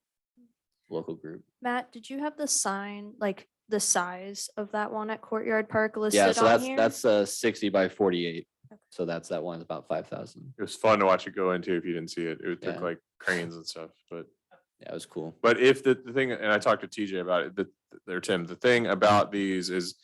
local group. Matt, did you have the sign, like the size of that one at Courtyard Park Yeah, listed so on here? that's 60 by 48. So that one's about 5,000. It was fun to watch it go into if you didn't see it. It took Yeah. like cranes and stuff, but Yeah, it was cool. if the thing, and I talked to TJ about it, Tim, the thing about these is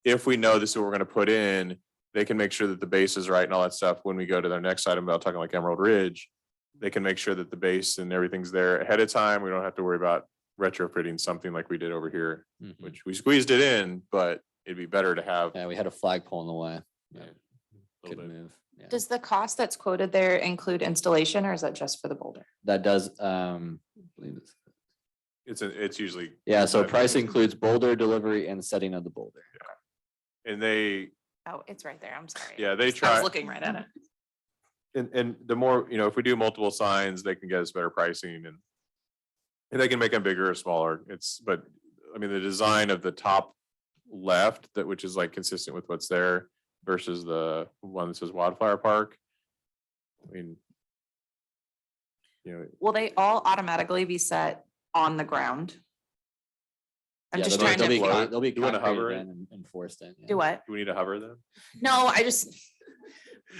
if we know this is what we're gonna put in, they can make sure that the base is right and all that stuff. When we go to their next item about talking like Emerald Ridge, they can make sure that the base and everything's there ahead of time. We don't have to worry about retrofitting something like we did over here, Mhm. which we squeezed it in, but it'd be better to have. Yeah, we had a flagpole in the way. Yeah, Yeah, a little couldn't bit. move. Yeah. does the cost that's quoted there include installation or is that just for the boulder? That does, I believe It's usually. yeah, so price includes boulder delivery and setting of the boulder. And they, Oh, it's right there. I'm sorry. yeah, they I try. was looking right at it. And the more, if we do multiple signs, they can get us better pricing and they can make them bigger or smaller. But I mean, the design of the top left, which is like consistent with what's there versus the one that says Wildflower Park. I mean, Will they all automatically be set on the ground? I'm Yeah, just they'll be- trying to. they'll be float. they'll be You wanna concreted hover it? in and enforced in. yeah. Do what? do we need to hover them? No, I just,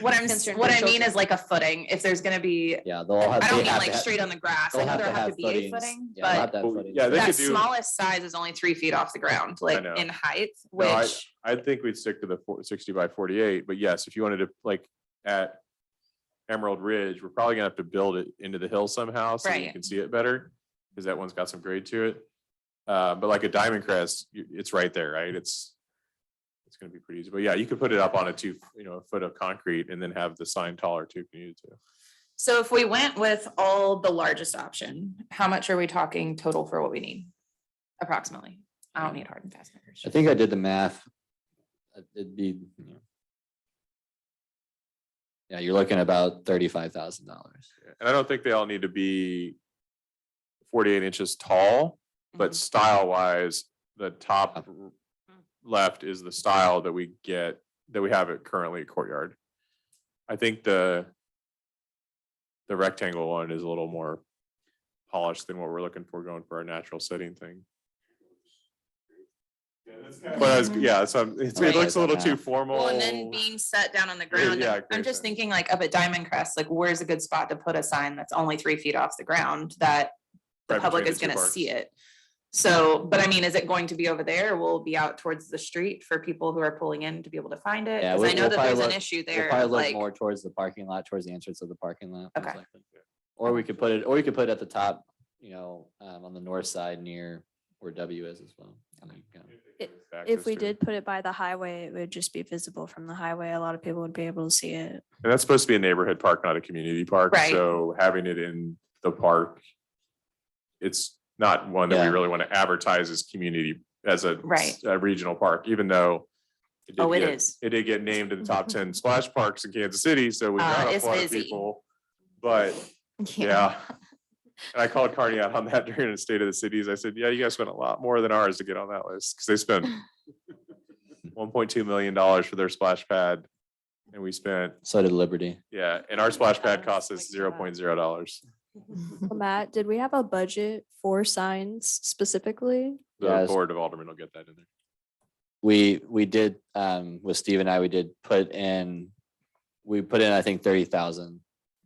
what Concerned what for I mean children. is like a footing, if there's gonna be, Yeah, they'll have. I they don't mean have like to have- straight on the grass, I they'll know there have to be a footings. footing, Yeah, they'll have but to have Well, footings. yeah, they that could do- smallest size is only 3 feet off the ground, like know. in height, No, which, I think we'd stick to the 60 by 48, but yes, if you wanted to like at Emerald Ridge, we're probably gonna have to build it into the hill somehow so that you Right. can see it better. Cause that one's got some grade to it. But like a Diamond Crest, it's right there, right? It's gonna be pretty easy. But yeah, you could put it up on a a foot of concrete and then have the sign taller too if you needed to. So if we went with all the largest option, how much are we talking total for what we need? Approximately. I don't need hard and fast numbers. I think I did the math. It'd be, yeah, you're looking about $35,000. And I don't think they all need to be 48 inches tall, but Mhm. style wise, the top left is the style that we have it currently at Courtyard. I think the rectangle one is a little more polished than what we're looking for going for our natural setting thing. It looks a little too formal. Well, and then being set down on the ground, Yeah, I'm great just sign. thinking like up at Diamond Crest, like where's a good spot to put a sign that's only 3 feet off the ground that the Right public between is the two gonna see parks. it? So, but I mean, is it going to be over there? Will it be out towards the street for people who are pulling in to be able to find it? Yeah, Cause I we'll know that probably there's an look- issue We'll there, probably look like, more towards the parking lot, towards the entrance of the parking lot. most Okay. likely. Or we could put it at the top, on the north side near where W is as well. If we did put it by the highway, it would just be visible from the highway. A lot of people would be able to see it. And that's supposed to be a neighborhood park, not a community park. Right. So having it in the park, it's not one that we Yeah. really want to advertise as community, as a Right. a regional park, even though it Oh, it did is. It did get named in the top 10 splash parks in Kansas City, so we got a It's lot of busy. people. But yeah. And I called Carney out on that during the State of the Cities. I said, yeah, you guys spent a lot more than ours to get on that list, because they spent $1.2 million for their splash pad. And we spent, So did Liberty. yeah, and our splash pad Yeah, cost us it's like that. $0.0. Matt, did we have a budget for signs specifically? The Yes. Board of Aldermen will get that in there. We did, with Steve and I, we put in, I think 30,000.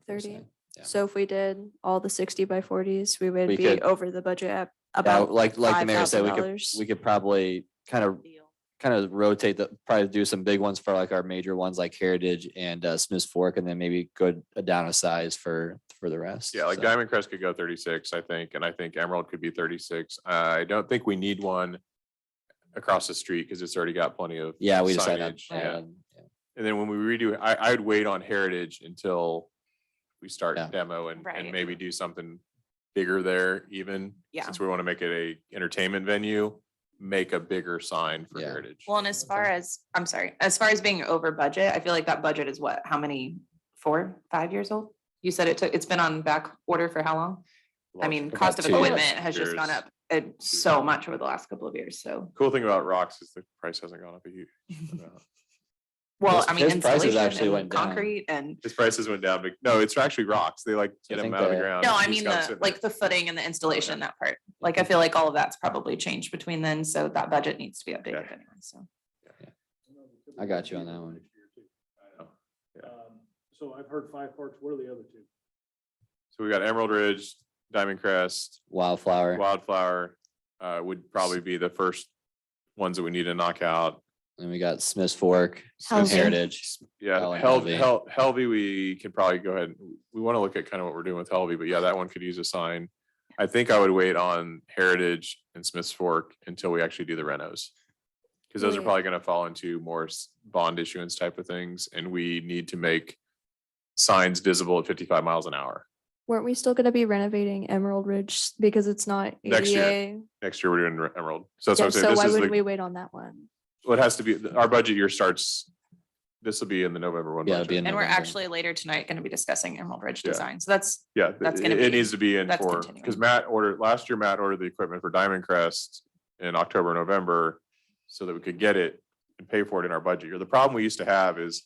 30. Yeah. So if we did all the 60 by 40s, we would We be could- over the budget at Yeah, about like the mayor said, $5,000. we could probably kind of rotate probably do some big ones for like our major ones like Heritage and Smith's Fork, and then maybe go down a size for the rest. Yeah, like So, Diamond Crest could go 36, I think, and I think Emerald could be 36. I don't think we need one across the street because it's already got plenty of Yeah, we decided. signage. Yeah. And then when we redo, I'd wait on Heritage until we start Yeah. demo and Right. maybe do something bigger there even. Yeah. Since we want to make it a entertainment venue, make a bigger sign for Yeah. Heritage. well, and as far as being over budget, I feel like that budget is what, how many, 4, 5 years old? You said it's been on back order for how long? I mean, About cost of 2 years. equipment has just gone up so much over the last couple of years, so. Cool thing about rocks is the price hasn't gone up a huge amount. Well, His- I mean, his prices installation actually and went down. concrete and, His prices went down, but no, it's actually rocks. They like get I them think out of the the- ground. no, and I he's mean, got 'em sitting like the footing and the installation, that part. Like, I feel like all of that's probably changed between then, so that budget needs to be updated anyway, so. I got you on that one. Yeah. So I've heard 5 parks. What are the other 2? So we got Emerald Ridge, Diamond Crest, Wildflower, Wildflower, would probably be the first ones that we need to knock out. and we got Smith's Fork, Helvey. Heritage. Yeah, Oh, and Helvey, we can probably go ahead. We want to look at kind of what we're doing with Helvey, but yeah, that one could use a sign. I think I would wait on Heritage and Smith's Fork until we actually do the renos. Because those are Right. probably going to fall into more bond issuance type of things, and we need to make signs visible at 55 miles an hour. Weren't we still going to be renovating Emerald Ridge because it's not Next year. ADA? Next year, we're doing Emerald. So that's what Yeah, I'm saying. so This why is wouldn't we the, wait on that one? what has to be, our budget year starts, this will be in the November one. Yeah, it'll be budget. in And we're November. actually later tonight gonna be discussing Emerald Ridge Yeah. design, so that's, Yeah, That's gonna it be- needs to be in that's for, continuing. because last year Matt ordered the equipment for Diamond Crest in October, November, so that we could get it and pay for it in our budget year. The problem we used to have is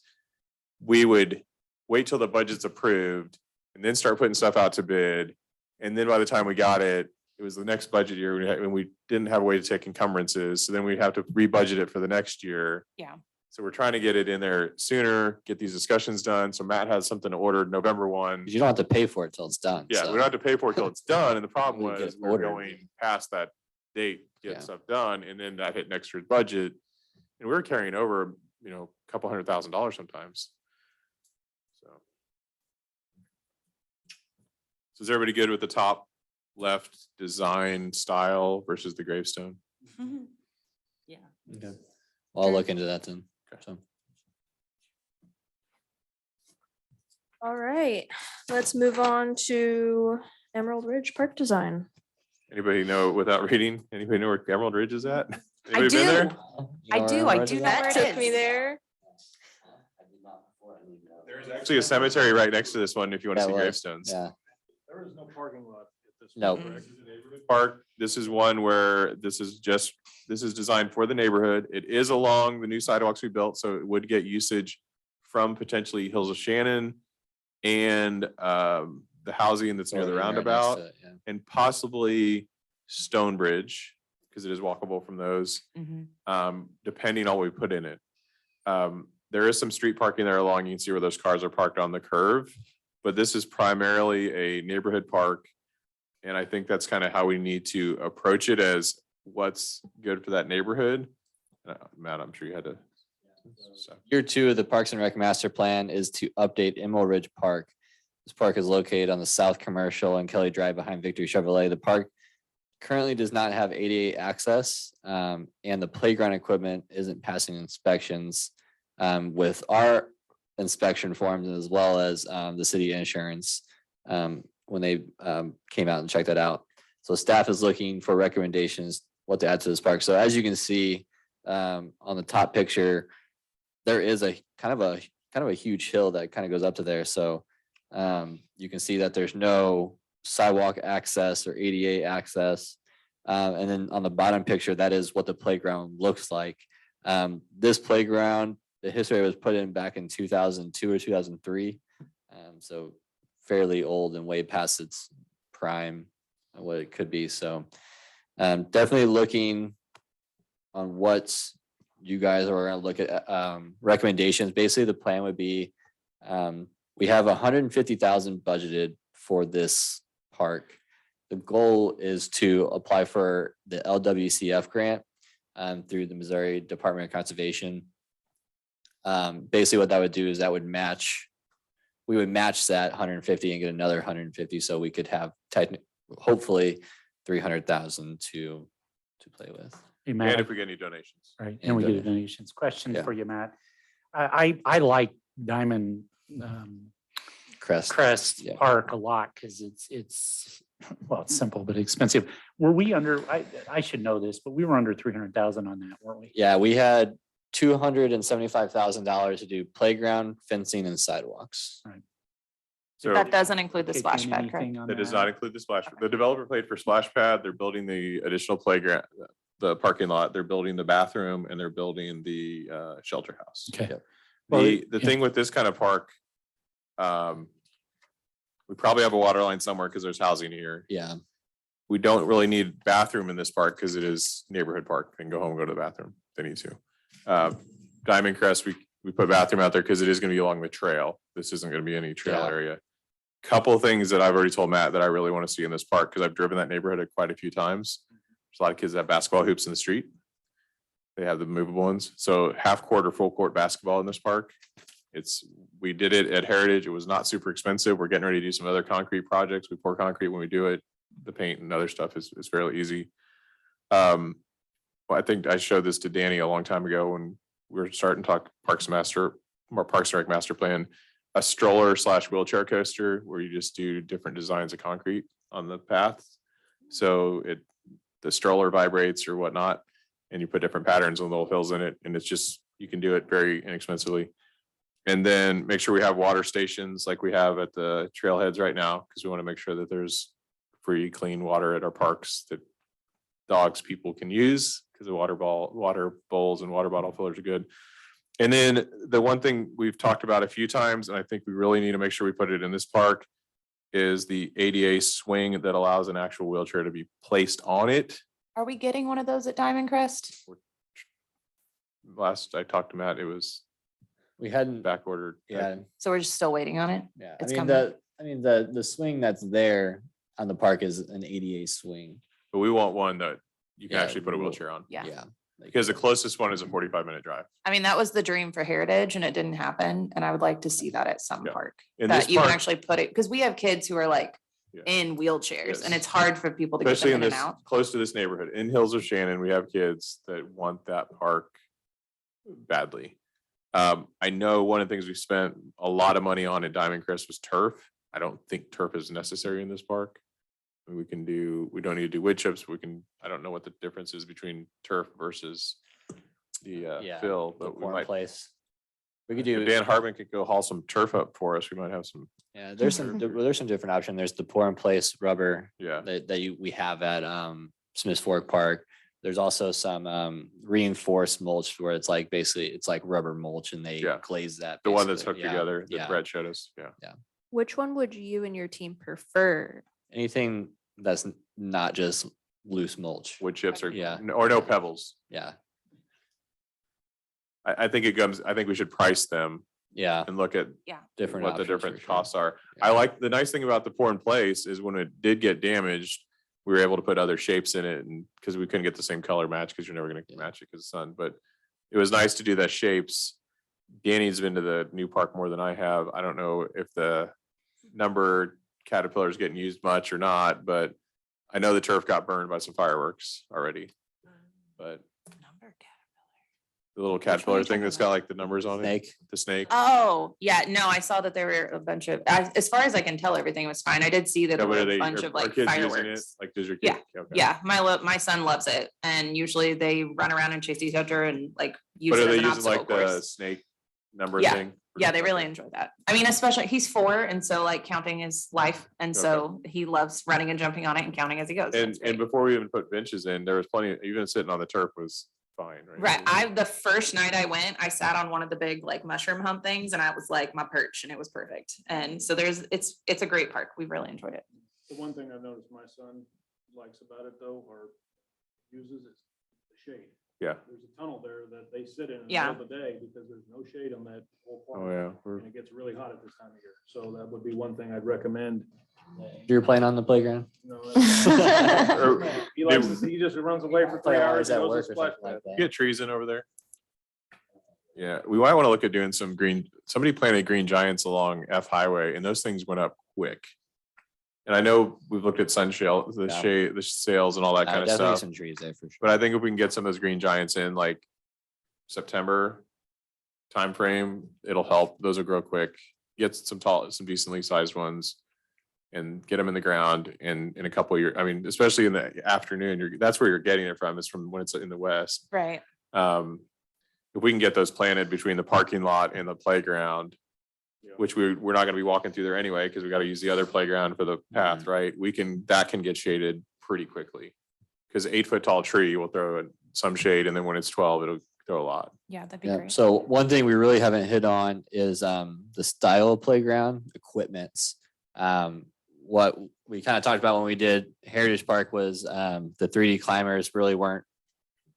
we would wait till the budget's approved and then start putting stuff out to bid. And then by the time we got it, it was the next budget year and we didn't have a way to take encumbrances. So then we'd have to rebudget it for the next year. Yeah. So we're trying to get it in there sooner, get these discussions done. So Matt has something ordered November 1. 'Cause you don't have to pay for it till it's done. Yeah, so. we don't have to pay for it till it's done, and the problem We get was it we're ordered. going past that date, Yeah. get stuff done, and then that hit next year's budget. And we we're carrying over, a couple $100,000 sometimes. So. So is everybody good with the top left design style versus the gravestone. Yeah. Okay. Well, I'll look into that then. So. All right, let's move on to Emerald Ridge Park design. Anybody know without reading? Anybody know where Emerald Ridge is at? I Anybody been there? do. I do know where it Took me is. there. There's actually a cemetery right next to this one if you want to Yeah, see well, gravestones. Yeah, There is no parking lot at this. No. point, correct? Park, this is one where this is designed for the neighborhood. It is along the new sidewalks we built, so it would get usage from potentially Hills of Shannon and the housing that's near the building right next roundabout to it, yeah. and possibly Stonebridge, because it is walkable from those, depending on what we put in it. There is some street parking there along. You can see where those cars are parked on the curve, but this is primarily a neighborhood park. And I think that's kind of how we need to approach it, as what's good for that neighborhood. Matt, I'm sure you had to. So, Year 2 of the Parks and Rec Master Plan is to update Emerald Ridge Park. This park is located on the South Commercial and Kelly Drive behind Victory Chevrolet. The park currently does not have ADA access, and the playground equipment isn't passing inspections with our inspection forms, as well as the city insurance when they came out and checked that out. So staff is looking for recommendations what to add to this park. So as you can see on the top picture, there is a kind of a huge hill that kind of goes up to there. So you can see that there's no sidewalk access or ADA access. And then on the bottom picture, that is what the playground looks like. This playground, the history was put in back in 2002 or 2003. So fairly old and way past its prime, what it could be. So definitely looking on what you guys are going to look at recommendations. Basically, the plan would be we have 150,000 budgeted for this park. The goal is to apply for the LWCF grant through the Missouri Department of Conservation. Basically, what that would do is that would match. We would match that 150 and get another 150, so we could have hopefully 300,000 to play with. Hey, and Matt, if we get any donations. right, and and we get a donate. donations. Question Yeah. for you, Matt. I like Diamond Crest Yeah. Park a lot because it's well, it's simple but expensive. Were we under? I should know this, but we were under 300,000 on that, weren't we? Yeah, we had $275,000 to do playground, fencing, and sidewalks. So That doesn't include the Kick splash in pad, anything correct? on that does not include the splash. The developer paid for splash pad. They're building the additional playground, the parking lot. They're building the bathroom, and they're building the shelter house. Okay. Yep. Well, The yeah. thing with this kind of park, we probably have a water line somewhere because there's housing here. Yeah, We don't really need bathroom in this park because it is neighborhood park. They can go home and go to the bathroom if they need to. Diamond Crest, we put bathroom out there because it is going to be along the trail. This isn't going to be any trail Yeah. area. Couple of things that I've already told Matt that I really want to see in this park, because I've driven that neighborhood quite a few times. There's a lot of kids that have basketball hoops in the street. They have the movable ones. So half court or full court basketball in this park. We did it at Heritage. It was not super expensive. We're getting ready to do some other concrete projects. We pour concrete when we do it. The paint and other stuff is fairly easy. Well, I think I showed this to Danny a long time ago when we were starting to talk Parks and Rec Master Plan. A stroller / wheelchair coaster where you just do different designs of concrete on the path. So the stroller vibrates or whatnot, and you put different patterns and little hills in it. And it's just, you can do it very inexpensively. And then make sure we have water stations like we have at the trailheads right now, because we want to make sure that there's free, clean water at our parks that dogs, people can use, because the water bowls and water bottle fillers are good. And then the one thing we've talked about a few times, and I think we really need to make sure we put it in this park, is the ADA swing that allows an actual wheelchair to be placed on it. Are we getting one of those at Diamond Crest? Last I talked to Matt, it was we hadn't. back ordered. Yeah, So we're just still waiting on it? yeah. It's I mean the swing that's there on the park is an ADA swing. But we want one that you can Yeah, actually put a we will. wheelchair on. Yeah. Yeah. Because the closest one is a 45-minute drive. I mean, that was the dream for Heritage and it didn't happen. And I would like to see that at some Yeah. park. In That this you can park, actually put it, because we have kids who are like Yeah. in wheelchairs and Yes. it's hard for people to get Especially them in in and this, out. close to this neighborhood, in Hills of Shannon, we have kids that want that park badly. I know one of the things we spent a lot of money on at Diamond Crest was turf. I don't think turf is necessary in this park. We don't need to do wood chips. I don't know what the difference is between turf versus the fill, The but we corn might. place. We could If do, Dan Hartman could go haul some turf up for us, we might have some, yeah, there's some different option. There's the pour in place rubber yeah. we have at Smiths Fork Park. There's also some reinforced mulch where it's like basically it's like rubber mulch and they Yeah. glaze that. The one that's basically. hooked Yeah, together that yeah. Brett showed us, yeah. Which one would you and your team prefer? Anything that's not just loose mulch. Wood chips or, Yeah. or no pebbles. Yeah, I think we should price them yeah, and look at different what the options for different sure. costs are. Yeah. I like, the nice thing about the pour in place is when it did get damaged, we were able to put other shapes in it, and because we couldn't get the same color match, because you're never gonna match it because the sun, but it was nice to do that shapes. Danny's been to the new park more than I have. I don't know if the number Caterpillar is getting used much or not, but I know the turf got burned by some fireworks already. But the little Caterpillar thing that's got like the numbers on it, Snake. the snake. Oh, yeah, no, I saw that there were a bunch of, as far as I can tell, everything was fine. I did see that Yeah, there but were are a bunch are of like kids using it? fireworks. Like, does your Yeah, kid? Okay. Yeah, my son loves it and usually they run around and chase each other and like use But it are as they an using obstacle like the course. snake number Yeah, thing? Yeah, they really Okay. enjoy that. I mean, especially he's 4 and so like counting is life. And so he loves running and jumping on it and counting as he goes. And It's great. before we even put benches in, there was plenty, even sitting on the turf was fine, right? Right. The first night I went, I sat on one of the big like mushroom hump things and I was like my perch and it was perfect. And so it's a great park. We really enjoyed it. The one thing I've noticed my son likes about it though, or uses is the shade. Yeah. There's a tunnel there that they sit in the Yeah. middle of the day because there's no shade on that whole park. Oh, yeah. We're- And it gets really hot at this time of year. So that would be one thing I'd recommend. You're playing on the playground? No, Or- he likes, he just runs away for 3 hours. and at goes work to or splash something like pad. that. Get trees in over there. Yeah, we might want to look at doing some somebody planted green giants along F Highway and those things went up quick. And I know we've looked at sunshade, Yeah. the sales and all that kind of Definitely stuff. some trees there for sure. But I think if we can get some of those green giants in like September timeframe, it'll help. Those will grow quick. Get some decently sized ones and get them in the ground in a couple of years. I mean, especially in the afternoon, that's where you're getting it from, is from when it's in the west. Right. If we can get those planted between the parking lot and the playground, Yeah. which we're not gonna be walking through there anyway, because we gotta use the other playground for the path, right? That can get shaded pretty quickly. Because 8-foot tall tree will throw some shade, and then when it's 12, it'll throw a lot. Yeah, that'd be Yeah, great. so one thing we really haven't hit on is the style of playground equipments. What we kind of talked about when we did Heritage Park was the 3D climbers really weren't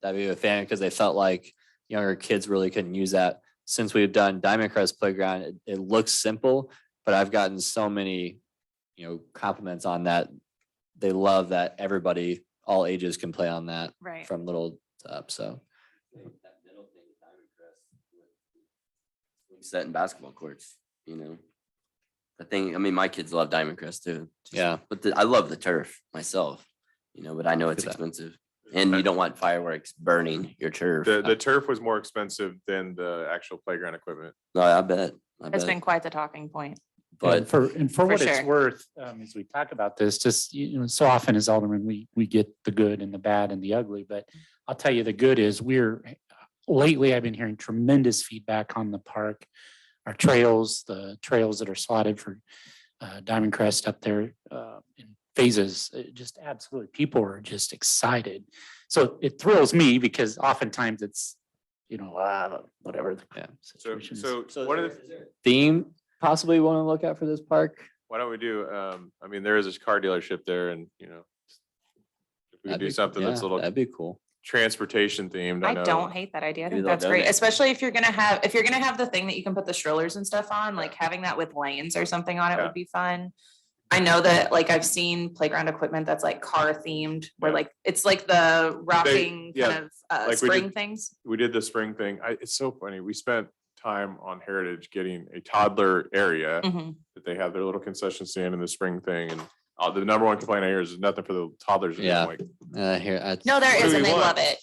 that big of a fan because they felt like younger kids really couldn't use that. Since we've done Diamond Crest Playground, it looks simple, but I've gotten so many, compliments on that. They love that everybody, all ages can play on that Right. from little to up, so. Set in basketball courts, The thing, I mean, my kids love Diamond Crest too. Yeah. But I love the turf myself, but I know it's Look at that. expensive. And you don't want fireworks burning your turf. The turf was more expensive than the actual playground equipment. No, I bet. It's been quite the talking point. And But for what it's sure. worth, as we talk about this, just, so often as aldermen, we get the good and the bad and the ugly, but I'll tell you, the good is lately I've been hearing tremendous feedback on the park, our trails, the trails that are slotted for Diamond Crest up there in phases, just absolutely, people are just excited. So it thrills me because oftentimes it's, whatever the Yeah. situation is. So one of the, Theme possibly want to look at for this park? why don't we do, I mean, there is this car dealership there and, if we could That'd do be- something that's a yeah, little that'd be cool. transportation themed. I know. don't hate that idea. I Maybe think they'll that's great, donate. especially if you're gonna have the thing that you can put the strollers and stuff on, like having that with lanes or something on it Yeah. would be fun. I know that like I've seen playground equipment that's like car themed, where Yeah. like it's like the rocking yeah, kind of like we spring did- things. We did the spring thing. It's so funny. We spent time on Heritage getting a toddler area Mhm. that they have their little concession stand and the spring thing. And The number one complaint I hear is nothing for the toddlers. to do. Yeah. Like, No, there What do is, we and they want? love it.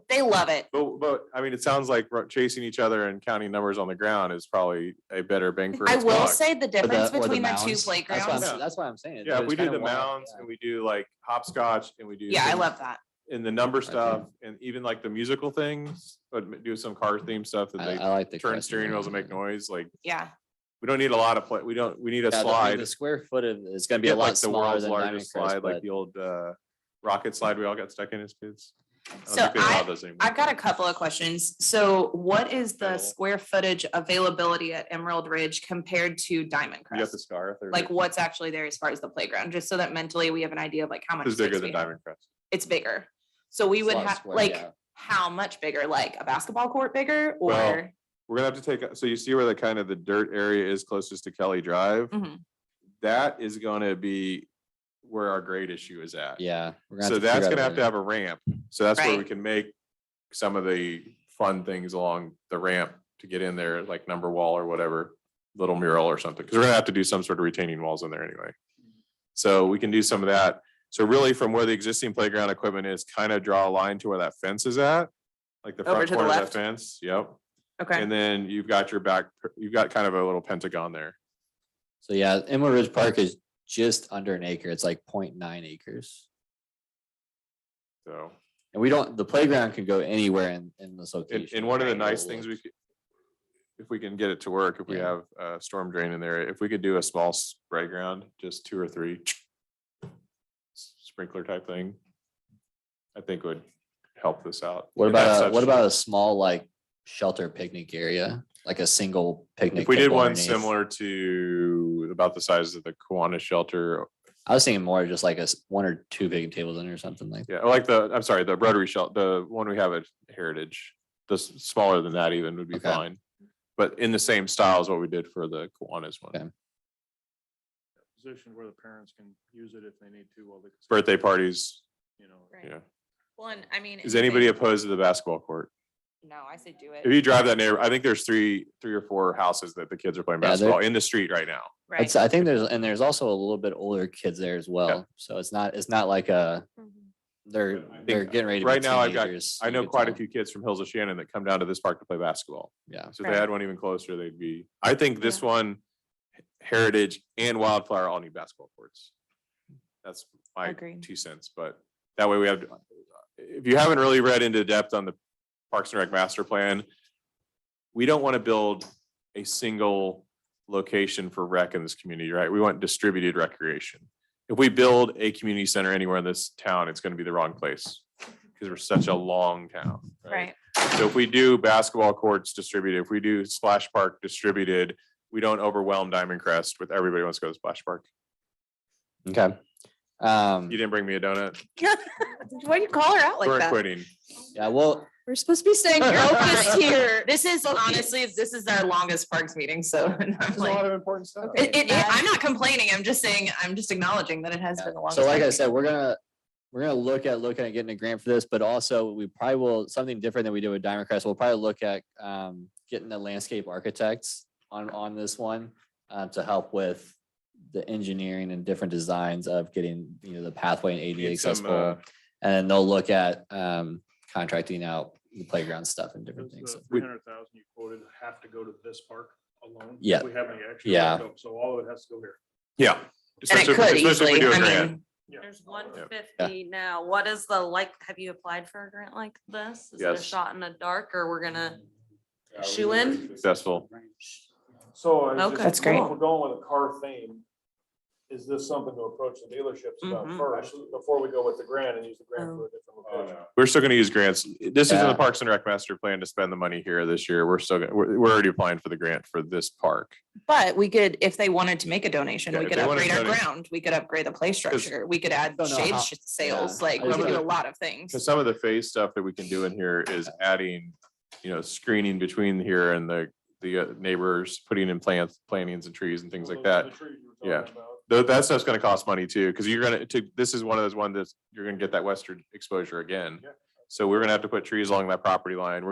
They love it. but I mean, it sounds like chasing each other and counting numbers on the ground is probably a better bang for I its will buck. say the Or difference or between the two mounds. playgrounds. That's why I'm saying. Yeah, if we do kinda the wild, mounds yeah. and we do like hopscotch and we do. Yeah, I some- love that. And the number stuff and even like the musical things, but do some car theme stuff that I they like the turn Crest steering wheels one. and make noise. Like, Yeah. we don't need a lot of play. We need a Yeah, the- slide. The square foot of is gonna be Get a lot like the smaller world's than Diamond largest Crest, slide, like but the old rocket slide we all got stuck in as kids. I don't So think they allow those anymore. I've got a couple of questions. So what is the Available. square footage availability at Emerald Ridge compared to Diamond You got the Crest? scarf. Like what's actually there as far as the playground, just so that mentally we have an idea of like how much. It's bigger space than we have. Diamond Crest. It's bigger. So we It's a would lot have, square, like, yeah. how much bigger? Like a basketball court bigger Well, or? We're gonna have to take, so you see where the kind of the dirt area is closest to Kelly Drive? Mhm. That is gonna be where our grade issue is at. yeah. we're gonna So figure that's out a gonna have way. to have a ramp. So that's where we Right. can make some of the fun things along the ramp to get in there, like number wall or whatever, little mural or something, because we're gonna have to do some sort of retaining walls in there anyway. So we can do some of that. So really from where the existing playground equipment is, kind of draw a line to where that fence is at, like the Over front to the corner of that left? fence. Yep. Okay. And then you've got your back, you've got kind of a little pentagon there. So yeah, Emerald Ridge Park is just under an acre. It's like 0.9 acres. So, And we don't, the playground can go anywhere in this location. and one of the right? nice It'll things we look- could, if we can get it to work, if we Yeah. have a storm drain in there, if we could do a small spray ground, just 2 or 3 sprinkler type thing, I think would help this out. What And that's about such- what about a small like shelter picnic area, like a single picnic? If we did table one underneath? similar to about the size of the Kiwanis shelter, I was thinking more just like one or two big tables in or something like. yeah, or like I'm sorry, the Rotary shelter, the one we have at Heritage, smaller than that even would be Okay. fine. But in the same style as what we did for the Kiwanis one. Okay. Position where the parents can use it if they need to while they. Birthday parties, You know. yeah. Well, and I mean. Is anybody opposed to the basketball court? No, I say do If it. you drive that neighbor, I think there's three or 4 houses that the kids are playing Yeah, basketball in the street right now. Right. I think there's also a little bit older kids there as well. So it's not like they're getting ready to be Right now, I've got, teenagers, I you know could quite a tell. few kids from Hills of Shannon that come down to this park to play basketball. Yeah. So if they had one even closer, they'd be, I think this Yeah. one, Heritage and Wildflower all need basketball courts. That's my Agreed. 2 cents, but that way we have, if you haven't really read into depth on the Parks and Rec master plan, we don't want to build a single location for rec in this community, right? We want distributed recreation. If we build a community center anywhere in this town, it's going to be the wrong place because we're such a long town, right? Right. So if we do basketball courts distributed, if we do splash park distributed, we don't overwhelm Diamond Crest with everybody wants to go to splash park. Okay. You didn't bring me a donut. Why do you call her out like We're that? quitting. Yeah, well, We're supposed to be staying focused here. This is honestly, this is our longest parks meeting, so. I'm There's a like- lot of important stuff. I'm not complaining. I'm just saying, I'm just acknowledging that it has been the longest. so like I parks said, meeting. we're gonna look at getting a grant for this, but also we probably will, something different than we did with Diamond Crest. We'll probably look at getting the landscape architects on this one to help with the engineering and different designs of getting, the pathway and ADA Need some, accessible. And then they'll look at contracting out the playground stuff and different Does things. the So 300,000 you quoted have to go to this park alone? Yeah. Do we have any extra? Yeah. So all of it has to go here. Yeah. And it Especially could if we easily, do a I grant. mean, There's Yeah. 150 now. What is have you applied for a grant like this? Is it a Yes. shot in the dark or we're gonna shoe in? Successful. So I was Okay. just- That's great. If we're going with a car theme, is this something to approach the dealerships about Mhm. first before we go with the grant and use the grant for a different location? We're still gonna use grants. This is in the Yeah. Parks and Rec master plan to spend the money here this year. We're still, we're already applying for the grant for this park. but we could, if they wanted to make a donation, Yeah, we if could they wanted upgrade to our donate. ground, we could upgrade the play structure, we could add Don't know shade how- sales, yeah. like I we just could do a don't- lot of things. Cause some of the phase stuff that we can do in here is adding, screening between here and the neighbors, putting in plantings and trees and things like that. The trees you were Yeah. talking about. That stuff's gonna cost money too, cause this is one of those ones that's, you're gonna get that western exposure again. Yeah. So we're gonna have to put trees along that property line.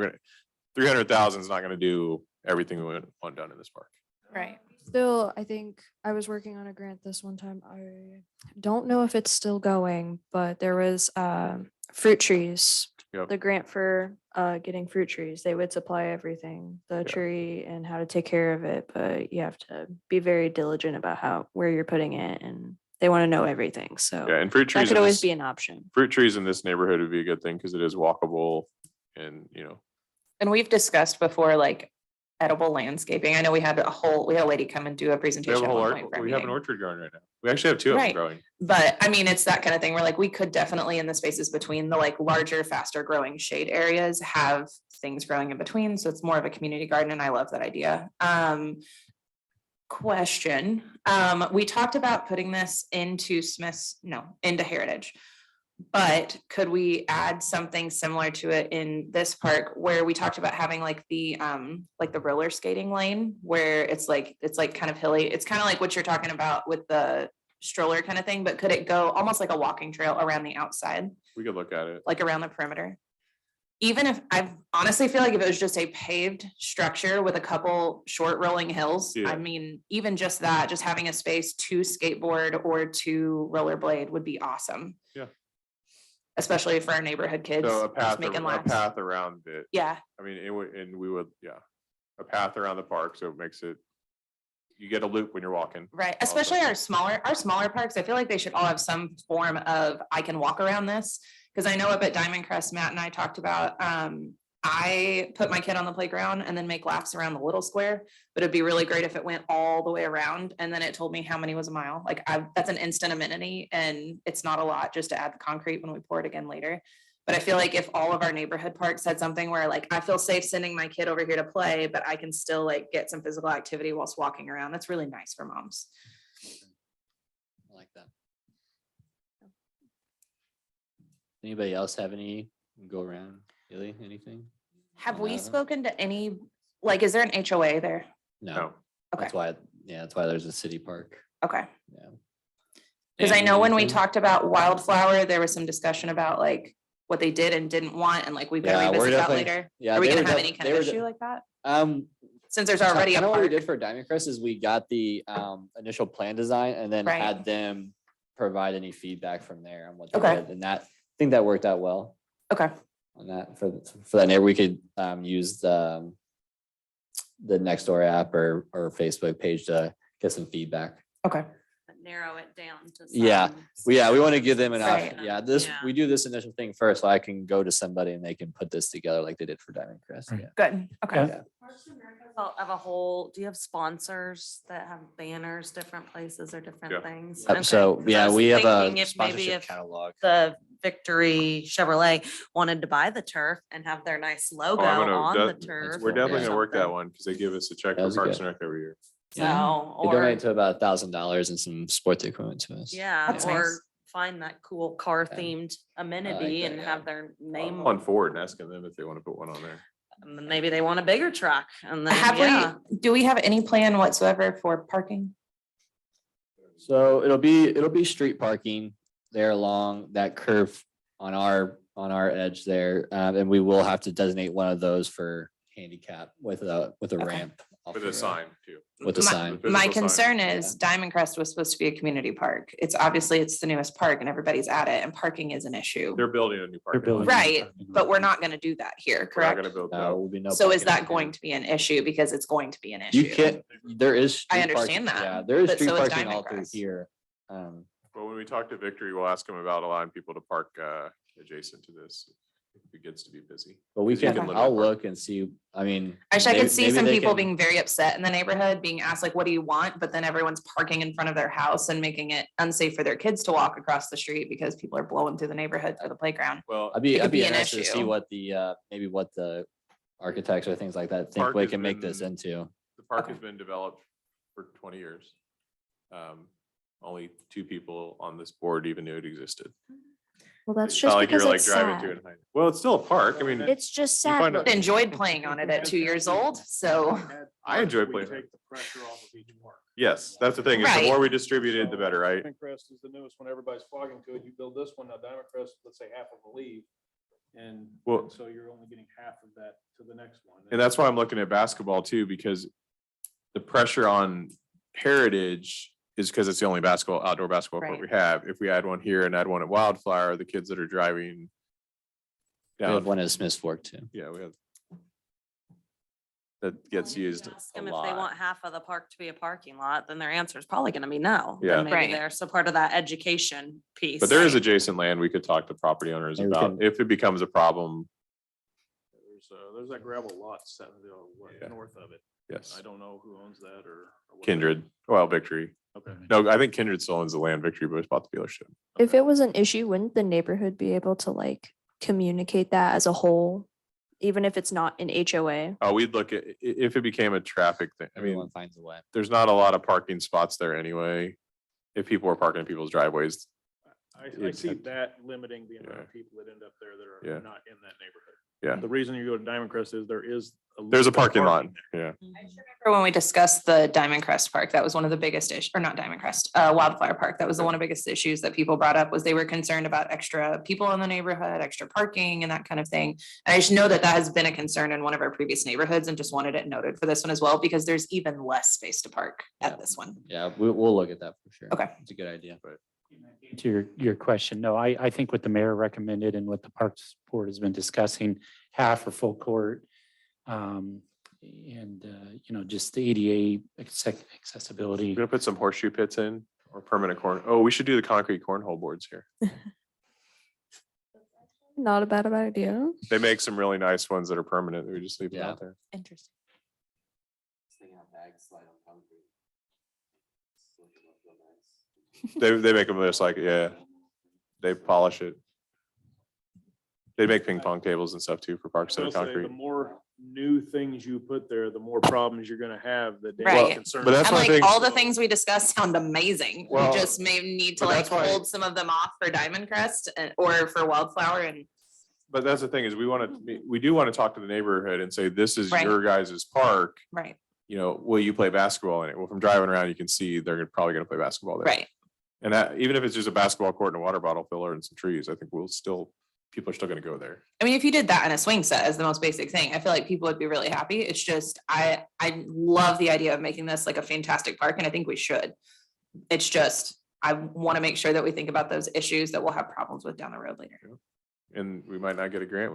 300,000 is not gonna do everything we want done in this park. Right. Still, I think I was working on a grant this one time. I don't know if it's still going, but there was fruit trees. Yep. The grant for getting fruit trees. They would supply everything, the tree and how to take care of it, but you have to be very diligent about where you're putting it, and they want to know everything. So Yeah, and fruit that trees. could in always this- be an option. Fruit trees in this neighborhood would be a good thing because it is walkable and, you know, And we've discussed before, like edible landscaping. I know we had a lady come and do a we have presentation. a at whole, one point for a we have an meeting. orchard growing right now. We actually have two of them Right. growing. But I mean, it's that kind of thing where like we could definitely in the spaces between the like larger, faster growing shade areas have things growing in between. So it's more of a community garden and I love that idea. Question, we talked about putting this into into Heritage. But could we add something similar to it in this park where we talked about having like the roller skating lane where it's like kind of hilly. It's kind of like what you're talking about with the stroller kind of thing, but could it go almost like a walking trail around the outside, We could look at it. like around the perimeter? Even if I honestly feel like if it was just a paved structure with a couple short rolling hills, Yeah. I mean, even just that, just having a space to skateboard or to rollerblade would be awesome. Yeah. Especially for our neighborhood kids. So a just path, making a laps. path around it. Yeah, I mean, it would, and we would, yeah, a path around the park. So it makes it, you get a loop when you're walking. right. Especially our smaller parks. I feel like they should all have some form of, I can walk around this. Cause I know up at Diamond Crest, Matt and I talked about, I put my kid on the playground and then make laps around the little square, but it'd be really great if it went all the way around and then it told me how many was a mile. Like that's an instant amenity and it's not a lot just to add the concrete when we pour it again later. But I feel like if all of our neighborhood parks had something where like, I feel safe sending my kid over here to play, but I can still like get some physical activity whilst walking around. That's really nice for moms. I like that. Anybody else have any go around? Really, anything? Have we No. spoken to any, like, is there an HOA there? No, No. that's why, yeah, that's why there's a city park. Okay. Yeah. Because I Dan, know when we anything? talked about Wildflower, there was some discussion about like what they did and didn't want, and like we better Yeah, we're revisit that definitely- later. Yeah. Are we they gonna were have def- any kind they of were de- issue like that? Um, Since there's already a kind of what we park. did for Diamond Crest is we got the initial plan design and then Right. had them provide any feedback from there on what they Okay. did. And that, I think that worked out well Okay, on that for that neighbor. We could use the next door app or Facebook page to get some feedback. okay. Narrow it down to. Yeah, some We want to give them an Right. option. Yeah, we do this initial thing first, so I can go to somebody and they can put this together like they did for Diamond Crest. Right. Yeah. Good, okay. Yeah. Of a whole, do you have sponsors that have banners, different places or different Yeah. things? Yep, Okay. so 'Cause I yeah, was we have thinking a if maybe sponsorship if catalog. The Victory Chevrolet wanted to buy the turf and have their nice logo on the turf. We're cool. definitely Yeah. gonna work that one because they give us a check That for was Parks good. and Rec every year. So, They or, donate to about $1,000 and some sports equipment to us. yeah, That's or nice. find that cool car themed amenity that, and yeah. have their name. On Ford and asking them if they want to put one on there. And then maybe they want a bigger truck and then, Have yeah. do we have any plan whatsoever for parking? So it'll be street parking there along that curve on our edge there. And we will have to designate one of those for handicap with a ramp. off With the a road. sign too. With a My- sign. Physical My sign. concern is Diamond Crest was supposed to be a community park. It's obviously it's the newest park and everybody's at it and parking is an issue. They're building a new park. building- Right, but we're not gonna do that here, We're not correct? gonna build No, that. will be no. So is parking that out going here. to be an issue? Because it's going to be an issue. You can't, there is. street understand parking. that, Yeah, there is but street so is parking Diamond all through Crest. here. But when we talk to Victory, we'll ask them about allowing people to park adjacent to this. If it gets to be busy. But we Because you can, can limit I'll parking. look and see, I mean. Actually, I maybe- could see maybe some they people can- being very upset in the neighborhood, being asked like, what do you want? But then everyone's parking in front of their house and making it unsafe for their kids to walk across the street because people are blowing through the neighborhood for the playground. Well, I'd be, It could I'd be be an interested to see issue. what the, maybe what the architects or things like that think Park we has can make this been- into. the park Okay. has been developed for 20 years. Only 2 people on this board even knew it existed. Well, that's It's not just like you're because like it's driving to sad. it. and hiding. Well, it's still a park. I mean, It's just You sad. find out- looking. Enjoyed playing on it at 2 years old, so. I enjoy We playing. Take the pressure off of each park. yes, that's the thing. Is the Right. more we distribute it, the better, right? Diamond Crest is the newest one. Everybody's flogging to it. You build this one, now Diamond Crest, let's say half of the leave. And Well- so you're only getting half of that to the next one. And that's why I'm looking at basketball too, because the pressure on Heritage is because it's the only outdoor basketball court Right. we have. If we add one here and add one at Wildflower, the kids that are driving We have down, one at Smith's Fork too. yeah, we have. That gets used Ask a them if they lot. want half of the park to be a parking lot, then their answer is probably gonna be no. Yeah. Then maybe Right. they're so part of that education piece. But there is adjacent land we could talk to property owners Maybe we about can- if it becomes a problem. There's that gravel lot set Yeah. north of it. Yes, I don't know who owns that or. what. Kindred, well, Victory. Okay. No, I think Kindred still owns the land. Victory was bought the dealership. If it was an issue, wouldn't the neighborhood be able to like communicate that as a whole? Even if it's not an HOA? Oh, we'd look at, if it became a traffic thing. I mean, Everyone finds a way. there's not a lot of parking spots there anyway. If people are parking in people's driveways, I It's- see that limiting the amount Yeah. of people that end up there that Yeah. are not in that neighborhood. Yeah. The reason you go to Diamond Crest is there is. there's a little bit parking of lot. there. Yeah. Remember when we discussed the Diamond Crest Park, that was one of the biggest issues, or not Diamond Crest, Wildflower Park. That was the one of the biggest issues that people brought up was they were concerned about extra people in the neighborhood, extra parking and that kind of thing. And I just know that that has been a concern in one of our previous neighborhoods and just wanted it noted for this one as well, because there's even less space to park Yeah. at this one. Yeah, we'll look at that for sure. Okay. It's a good idea. To your question, no, I think what the mayor recommended and what the Parks Board has been discussing, half or full court. And, just the ADA accessibility. We're gonna put some horseshoe pits in or permanent corn. Oh, we should do the concrete cornhole boards here. Not a bad idea. They make some really nice ones that are permanent. We just leave them Yeah. out there. Interesting. They make them just like, yeah, they polish it. They make ping pong tables and stuff too for parks that I are will say, concrete. the more new things you put there, the more problems you're gonna have that. Right. Dan's concerned But that's I'm one like, thing- all the things we discussed sound amazing. We Well, just may need to but like that's why- hold some of them off for Diamond Crest or for Wildflower and. But that's the thing is we do want to talk to the neighborhood and say, this is Right. your guys' park. Right, Will you play basketball in it? Well, from driving around, you can see they're probably gonna play basketball there. right. And that, even if it's just a basketball court and a water bottle filler and some trees, I think people are still gonna go there. I mean, if you did that in a swing set as the most basic thing, I feel like people would be really happy. It's just, I love the idea of making this like a fantastic park and I think we should. It's just, I want to make sure that we think about those issues that we'll have problems with down the road later. And we might not get a grant,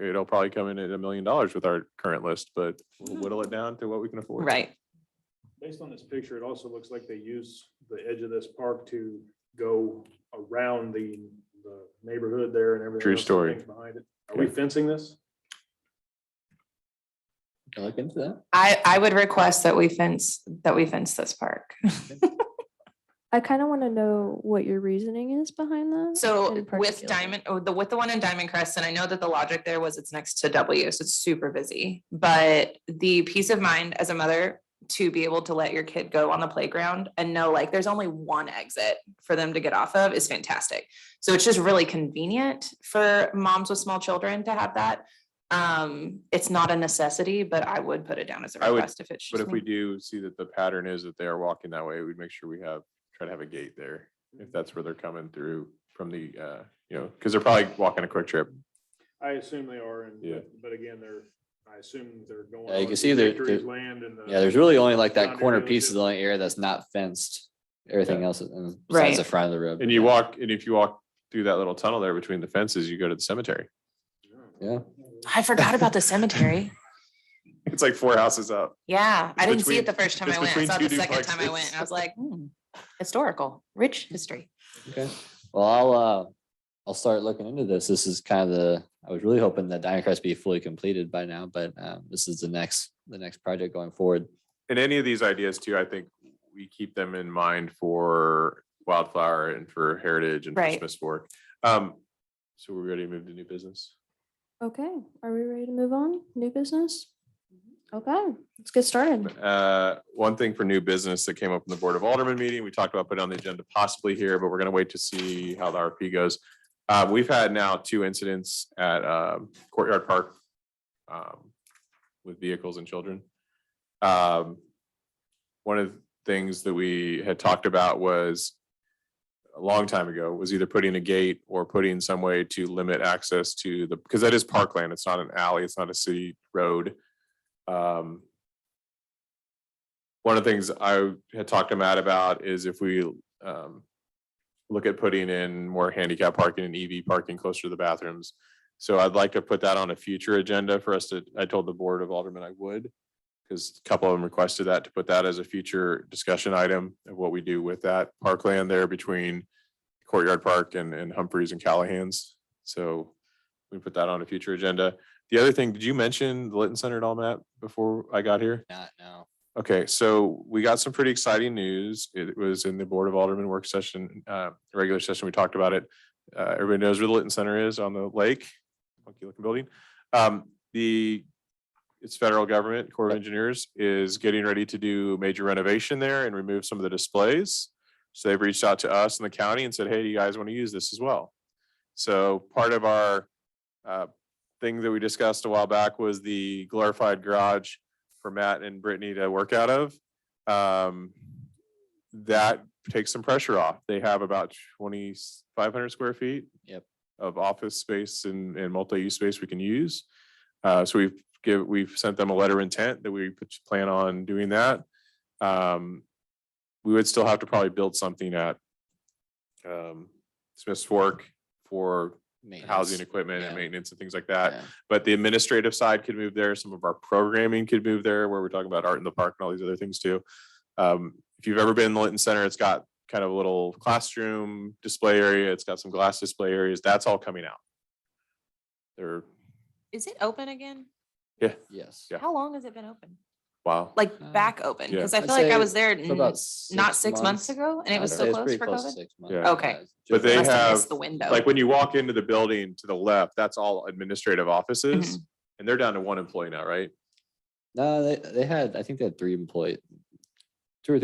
it'll probably come in at $1 million with our current list, but we'll whittle it down to what we can afford. Right. Based on this picture, it also looks like they use the edge of this park to go around the neighborhood there and everything. True else, story. things behind it. Are we fencing this? Can I look into that? I would request that we fence this park. I kind of want to know what your reasoning is behind that. So in with particular. Diamond, with the one in Diamond Crest, and I know that the logic there was it's next to W, so it's super busy. But the peace of mind as a mother to be able to let your kid go on the playground and know like there's only one exit for them to get off of is fantastic. So it's just really convenient for moms with small children to have that. It's not a necessity, but I would put it down as a I would, request if it's. But just if we me. do see that the pattern is that they are walking that way, we'd make sure try to have a gate there. If that's where they're coming through from the, because they're probably walking a quick trip. I assume they are, and, Yeah. but again, I assume they're going. Yeah, you on can see there- Victory's there- land and. Yeah, there's really only like that Boundary corner really piece good. is the only area that's not fenced. Everything Yeah. else is besides Right. the front of the road. And if you walk through that little tunnel there between the fences, you go to the cemetery. Yeah. I forgot about the cemetery. It's like 4 houses up. Yeah, I didn't see it the between- first time it's I went. I between saw it two the second time I duplexes. went and I was like, historical, rich history. Okay. Well, I'll start looking into this. This is kind of I was really hoping that Diamond Crest be fully completed by now, but this is the next project going forward. And any of these ideas too, I think we keep them in mind for Wildflower and for Heritage and for Right. Smith's Fork. So we're ready to move to new business. Okay, are we ready to move on? New business? Okay, let's get started. One thing for new business that came up in the Board of Alderman meeting, we talked about putting on the agenda possibly here, but we're gonna wait to see how the RFP goes. We've had now 2 incidents at Courtyard Park with vehicles and children. One of the things that we had talked about was a long time ago was either putting a gate or putting some way to limit access to because that is parkland. It's not an alley. It's not a city road. One of the things I had talked to Matt about is if we look at putting in more handicap parking and EV parking closer to the bathrooms. So I'd like to put that on a future agenda for us to, I told the Board of Aldermen I would, because a couple of them requested that, to put that as a future discussion item of what we do with that parkland there between Courtyard Park and Humphreys and Callahan's. So we put that on a future agenda. The other thing, did you mention the Litton Center at all, Matt, before I got here? Not now. Okay, so we got some pretty exciting news. It was in the Board of Aldermen work session, regular session. We talked about it. Everybody knows where the Litton Center is on the lake, funky looking building. It's federal government, Corps of Engineers is getting ready to do major renovation there and remove some of the displays. So they've reached out to us in the county and said, hey, do you guys want to use this as well? So part of our thing that we discussed a while back was the glorified garage for Matt and Brittany to work out of. That takes some pressure off. They have about 2,500 square feet. Yep. Of office space and multi-use space we can use. So we've sent them a letter of intent that we plan on doing that. We would still have to probably build something at Smith's Fork for housing equipment and Yeah. maintenance and things like that. Yeah. But the administrative side could move there. Some of our programming could move there, where we're talking about art in the park and all these other things too. If you've ever been in the Litton Center, it's got kind of a little classroom display area. It's got some glass display areas. That's all coming out. They're, Is it open again? Yes. Yeah. How long has it been open? wow. Like Uh, back open? yeah. Because I I'd feel like I say was there for about not 6 months ago and it I'd was say still it's closed pretty for close to COVID? 6 months. Yeah. Okay. But they Must have missed have, the window. like when you walk into the building to the left, that's all administrative offices. Mm-hmm. And they're down to one employee now, right? No, I think they had 2 or 3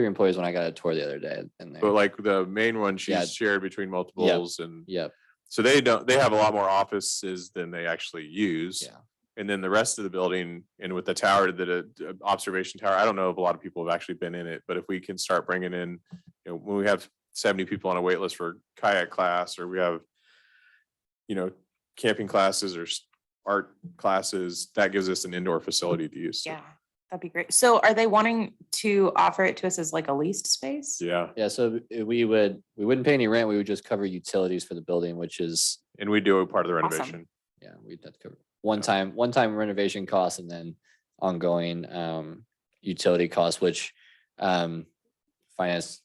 employees when I got a tour the other day in there. But like the main one, Yeah. she's shared between multiples and Yep. so they have a lot more offices than they actually use. Yeah. And then the rest of the building and with the tower, the observation tower, I don't know if a lot of people have actually been in it, but if we can start bringing in, when we have 70 people on a wait list for kayak class, or we have, camping classes or art classes, that gives us an indoor facility to use. Yeah, that'd be great. So are they wanting to offer it to us as like a leased space? Yeah. Yeah, so we wouldn't pay any rent. We would just cover utilities for the building, which is, And we do a part of the Awesome. renovation. yeah, we'd have to cover one time renovation costs and then ongoing utility costs, which finance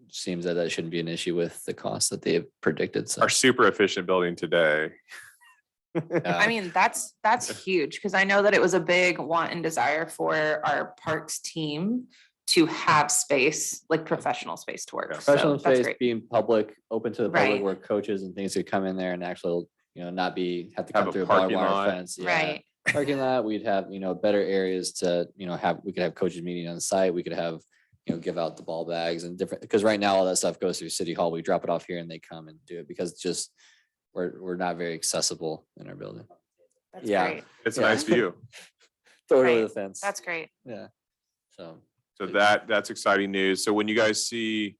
seems that shouldn't be an issue with the costs that they have predicted. So Our super efficient building today. I mean, that's huge because I know that it was a big want and desire for our parks team to have space, like professional space to work. So professional that's space great. being public, open to the public, Right. where coaches and things could come in there and actually, not have to Have come a through a barbed parking wire lot. fence. Yeah. Right. Parking lot, we'd have, better areas to, we could have coaches meeting on site. We could have, give out the ball bags and different, because right now all that stuff goes through City Hall. We drop it off here and they come and do it because just we're not very accessible in our building. That's Yeah. great. It's a Yeah. nice view. Throw it Right. over the fence. That's great. Yeah. So So that's exciting news. So when you guys see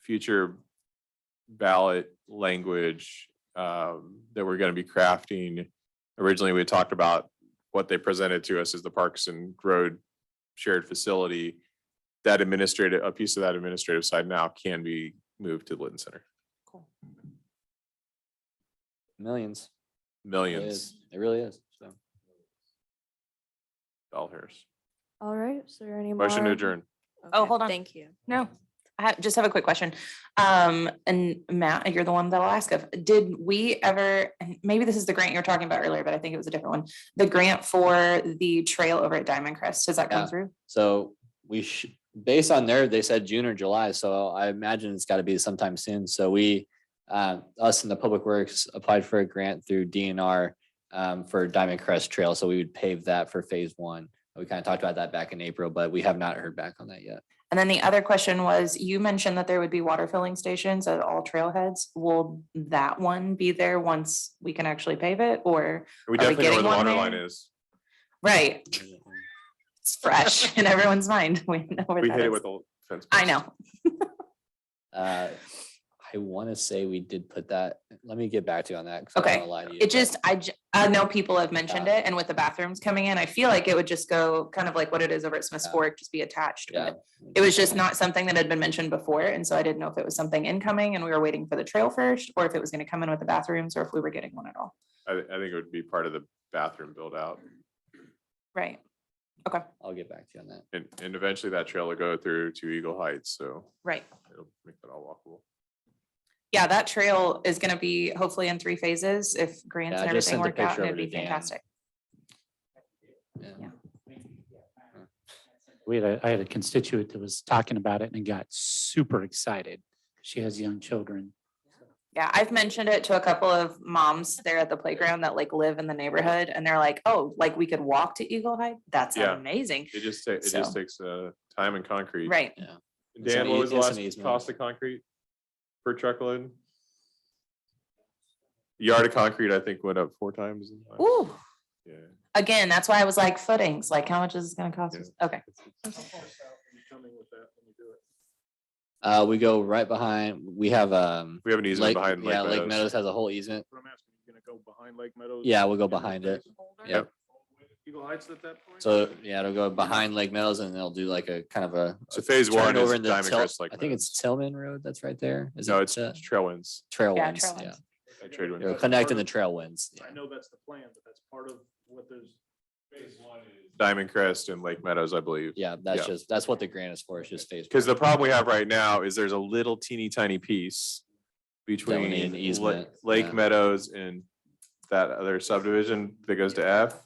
future ballot language that we're going to be crafting, originally we talked about what they presented to us as the Parks and Road shared facility. A piece of that administrative side now can be moved to the Litton Center. Cool. millions. It Millions. really is. So Dollars. All right, is there any Motion to more? adjourn. Oh, Okay, hold on. Thank you. No, just have a quick question. And Matt, you're the one that'll ask of, did we ever, and maybe this is the grant you were talking about earlier, but I think it was a different one. The grant for the trail over at Diamond Crest, has that come Yeah. through? So based on they said June or July, so I imagine it's got to be sometime soon. So we, us and the Public Works applied for a grant through DNR for Diamond Crest Trail. So we would pave that for phase 1. We kind of talked about that back in April, but we have not heard back on that yet. And then the other question was, you mentioned that there would be water filling stations at all trailheads. Will that one be there once we can actually pave it, or? We Are we definitely know where getting the one water there? line is. Right, it's fresh in everyone's mind. We know where We that hit it is. with a fence. I post. know. I I want to say we did put that, let me get back to you on that. 'cause I don't Okay. wanna lie to you, It but- just, I know people have mentioned it, and with the bathrooms coming in, I feel like it would just go kind of like what it is over at Smith's Yeah. Fork, just be attached. Yeah. But it was just not something that had been mentioned before, and so I didn't know if it was something incoming and we were waiting for the trail first, or if it was gonna come in with the bathrooms, or if we were getting one at all. I think it would be part of the bathroom build out. Right. Okay, I'll get back to you on that. And eventually that trail will go through to Eagle Heights, so right. it'll make that all walkable. Yeah, that trail is gonna be hopefully in 3 phases if grants Yeah, and I just everything sent the work out, picture and over it'd be to Dan. fantastic. Yeah. I had a constituent that was talking about it and got super excited. She has young children. Yeah, I've mentioned it to a couple of moms there at the playground that like live in the neighborhood, and they're like, oh, like we could walk to Eagle Heights? That's Yeah. amazing. It just takes So- time and concrete. Right. It's Dan, an what ea- was the it's an last easement. cost of concrete per truckload? Yard of concrete, I think, went up 4 times. Ooh, Yeah. again, that's why I was like footings, like how much is it gonna cost us? Okay. We go right behind, we have, We have an easement behind yeah, Lake Lake Meadows. Meadows has a whole easement. What I'm asking, you gonna go behind Lake Meadows? Yeah, we'll go behind it. Yep. Eagle Heights at that point? So, yeah, it'll go behind Lake Meadows and they'll do like a kind of a. So phase turn 1 is over into Diamond Til- Crest Lake I think it's Meadows. Tillman Road that's right there. Is No, it, it's uh, Trailwinds. Trail Yeah, Winds, Trail yeah. Winds. Trade You're winds. connecting the trail winds. I know that's the plan, but that's part of what there's. Diamond Crest and Lake Meadows, I believe. Yeah, that's what the grant is for. It's just phase. Because the one. problem we have right now is there's a little teeny tiny piece need between an easement, Lake yeah. Meadows and that other subdivision that goes to F.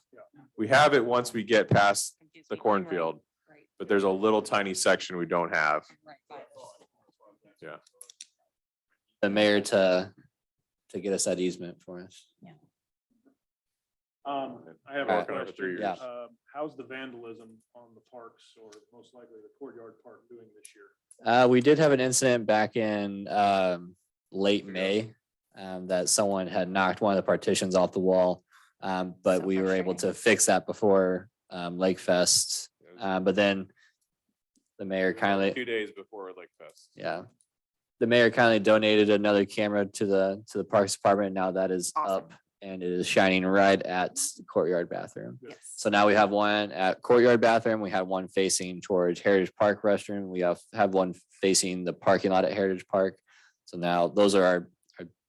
We have it once we get past the cornfield, but there's a little tiny section we don't have. Yeah. The mayor to get us that easement for us. I have Alright. a Working on it for 3 question. years. How's the vandalism on the parks, or most likely the courtyard park, doing this year? We did have an incident back in late May that someone had knocked one of the partitions off the wall. But So we were able to frustrating. fix that before Lake Fest. But then the mayor kindly, 2 days before Lake Fest. yeah. The mayor kindly donated another camera to the Parks Department. Now that is Awesome. up and it is shining right at the courtyard bathroom. Yes. So now we have one at courtyard bathroom. We have one facing towards Heritage Park restroom. We have one facing the parking lot at Heritage Park. So now those are our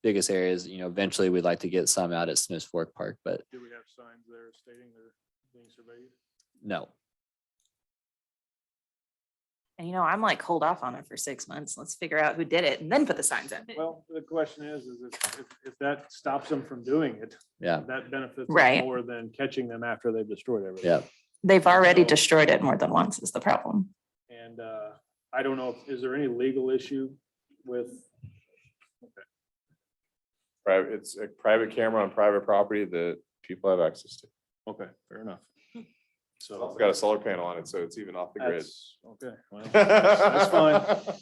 biggest areas. You know, eventually we'd like to get some out at Smith's Fork Park, but Do we have signs there stating they're being surveyed? no. And you know, I'm like, hold off on it for 6 months. Let's figure out who did it and then put the signs in. Well, the question is if that stops them from doing it, Yeah, that benefits them Right. more than catching them after they've destroyed everything. yeah. They've already destroyed it more than once is the problem. And I don't know, is there any legal issue with? Private, it's a private camera on private property that people have access to. Okay, fair enough. It's So. also got a solar panel on it, so it's even off the grid. That's- Okay, well, that's fine.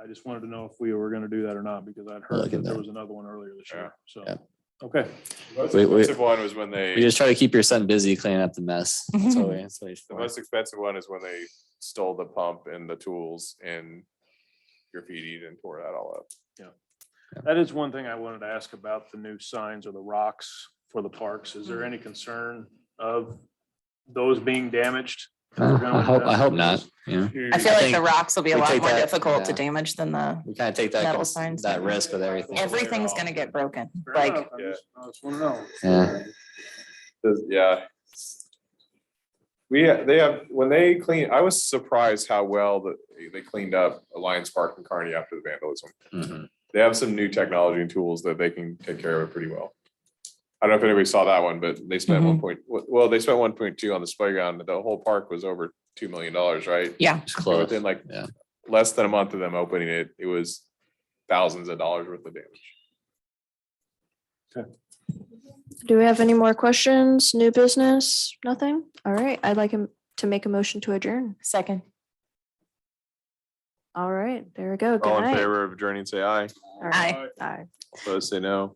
I just wanted to know if we were gonna do that or not, because I'd We'll heard look that at there that. was another one earlier this year, so. Yeah. Okay, Most We- expensive one was when We they, just try to keep your son busy cleaning up the mess. That's what he's the for. most expensive one is when they stole the pump and the tools and graffitied and tore that all up. that is one thing I wanted to ask about the new signs or the rocks for the parks. Is there any concern of those being damaged? I hope not, yeah. I feel like the think rocks will be a we lot take more that- difficult to yeah. damage than the, We kind of take Metal that, signs. that risk with everything. everything's gonna get broken. Fair Like, enough, I just wanna know. Yeah. Yeah. They have, when they clean, I was surprised how well that they cleaned up Alliance Park and Kearney after the vandalism. Mhm. They have some new technology and tools that they can take care of it pretty well. I don't know if anybody saw that one, but they spent they spent 1.2 on this playground. The whole park was over $2 million, right? yeah, It's So close. Within like Yeah. less than a month of them opening it, it was thousands of dollars worth of damage. Do we have any more questions? New business? Nothing? All right, I'd like him to make a motion to adjourn. second. All right, there we go. Good All in night. favor of adjourning, say aye. All right. Aye. Aye. Opposed, say no.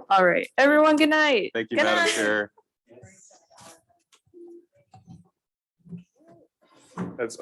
All right, everyone, good night. Thank you, Good Madam night. Chair. That's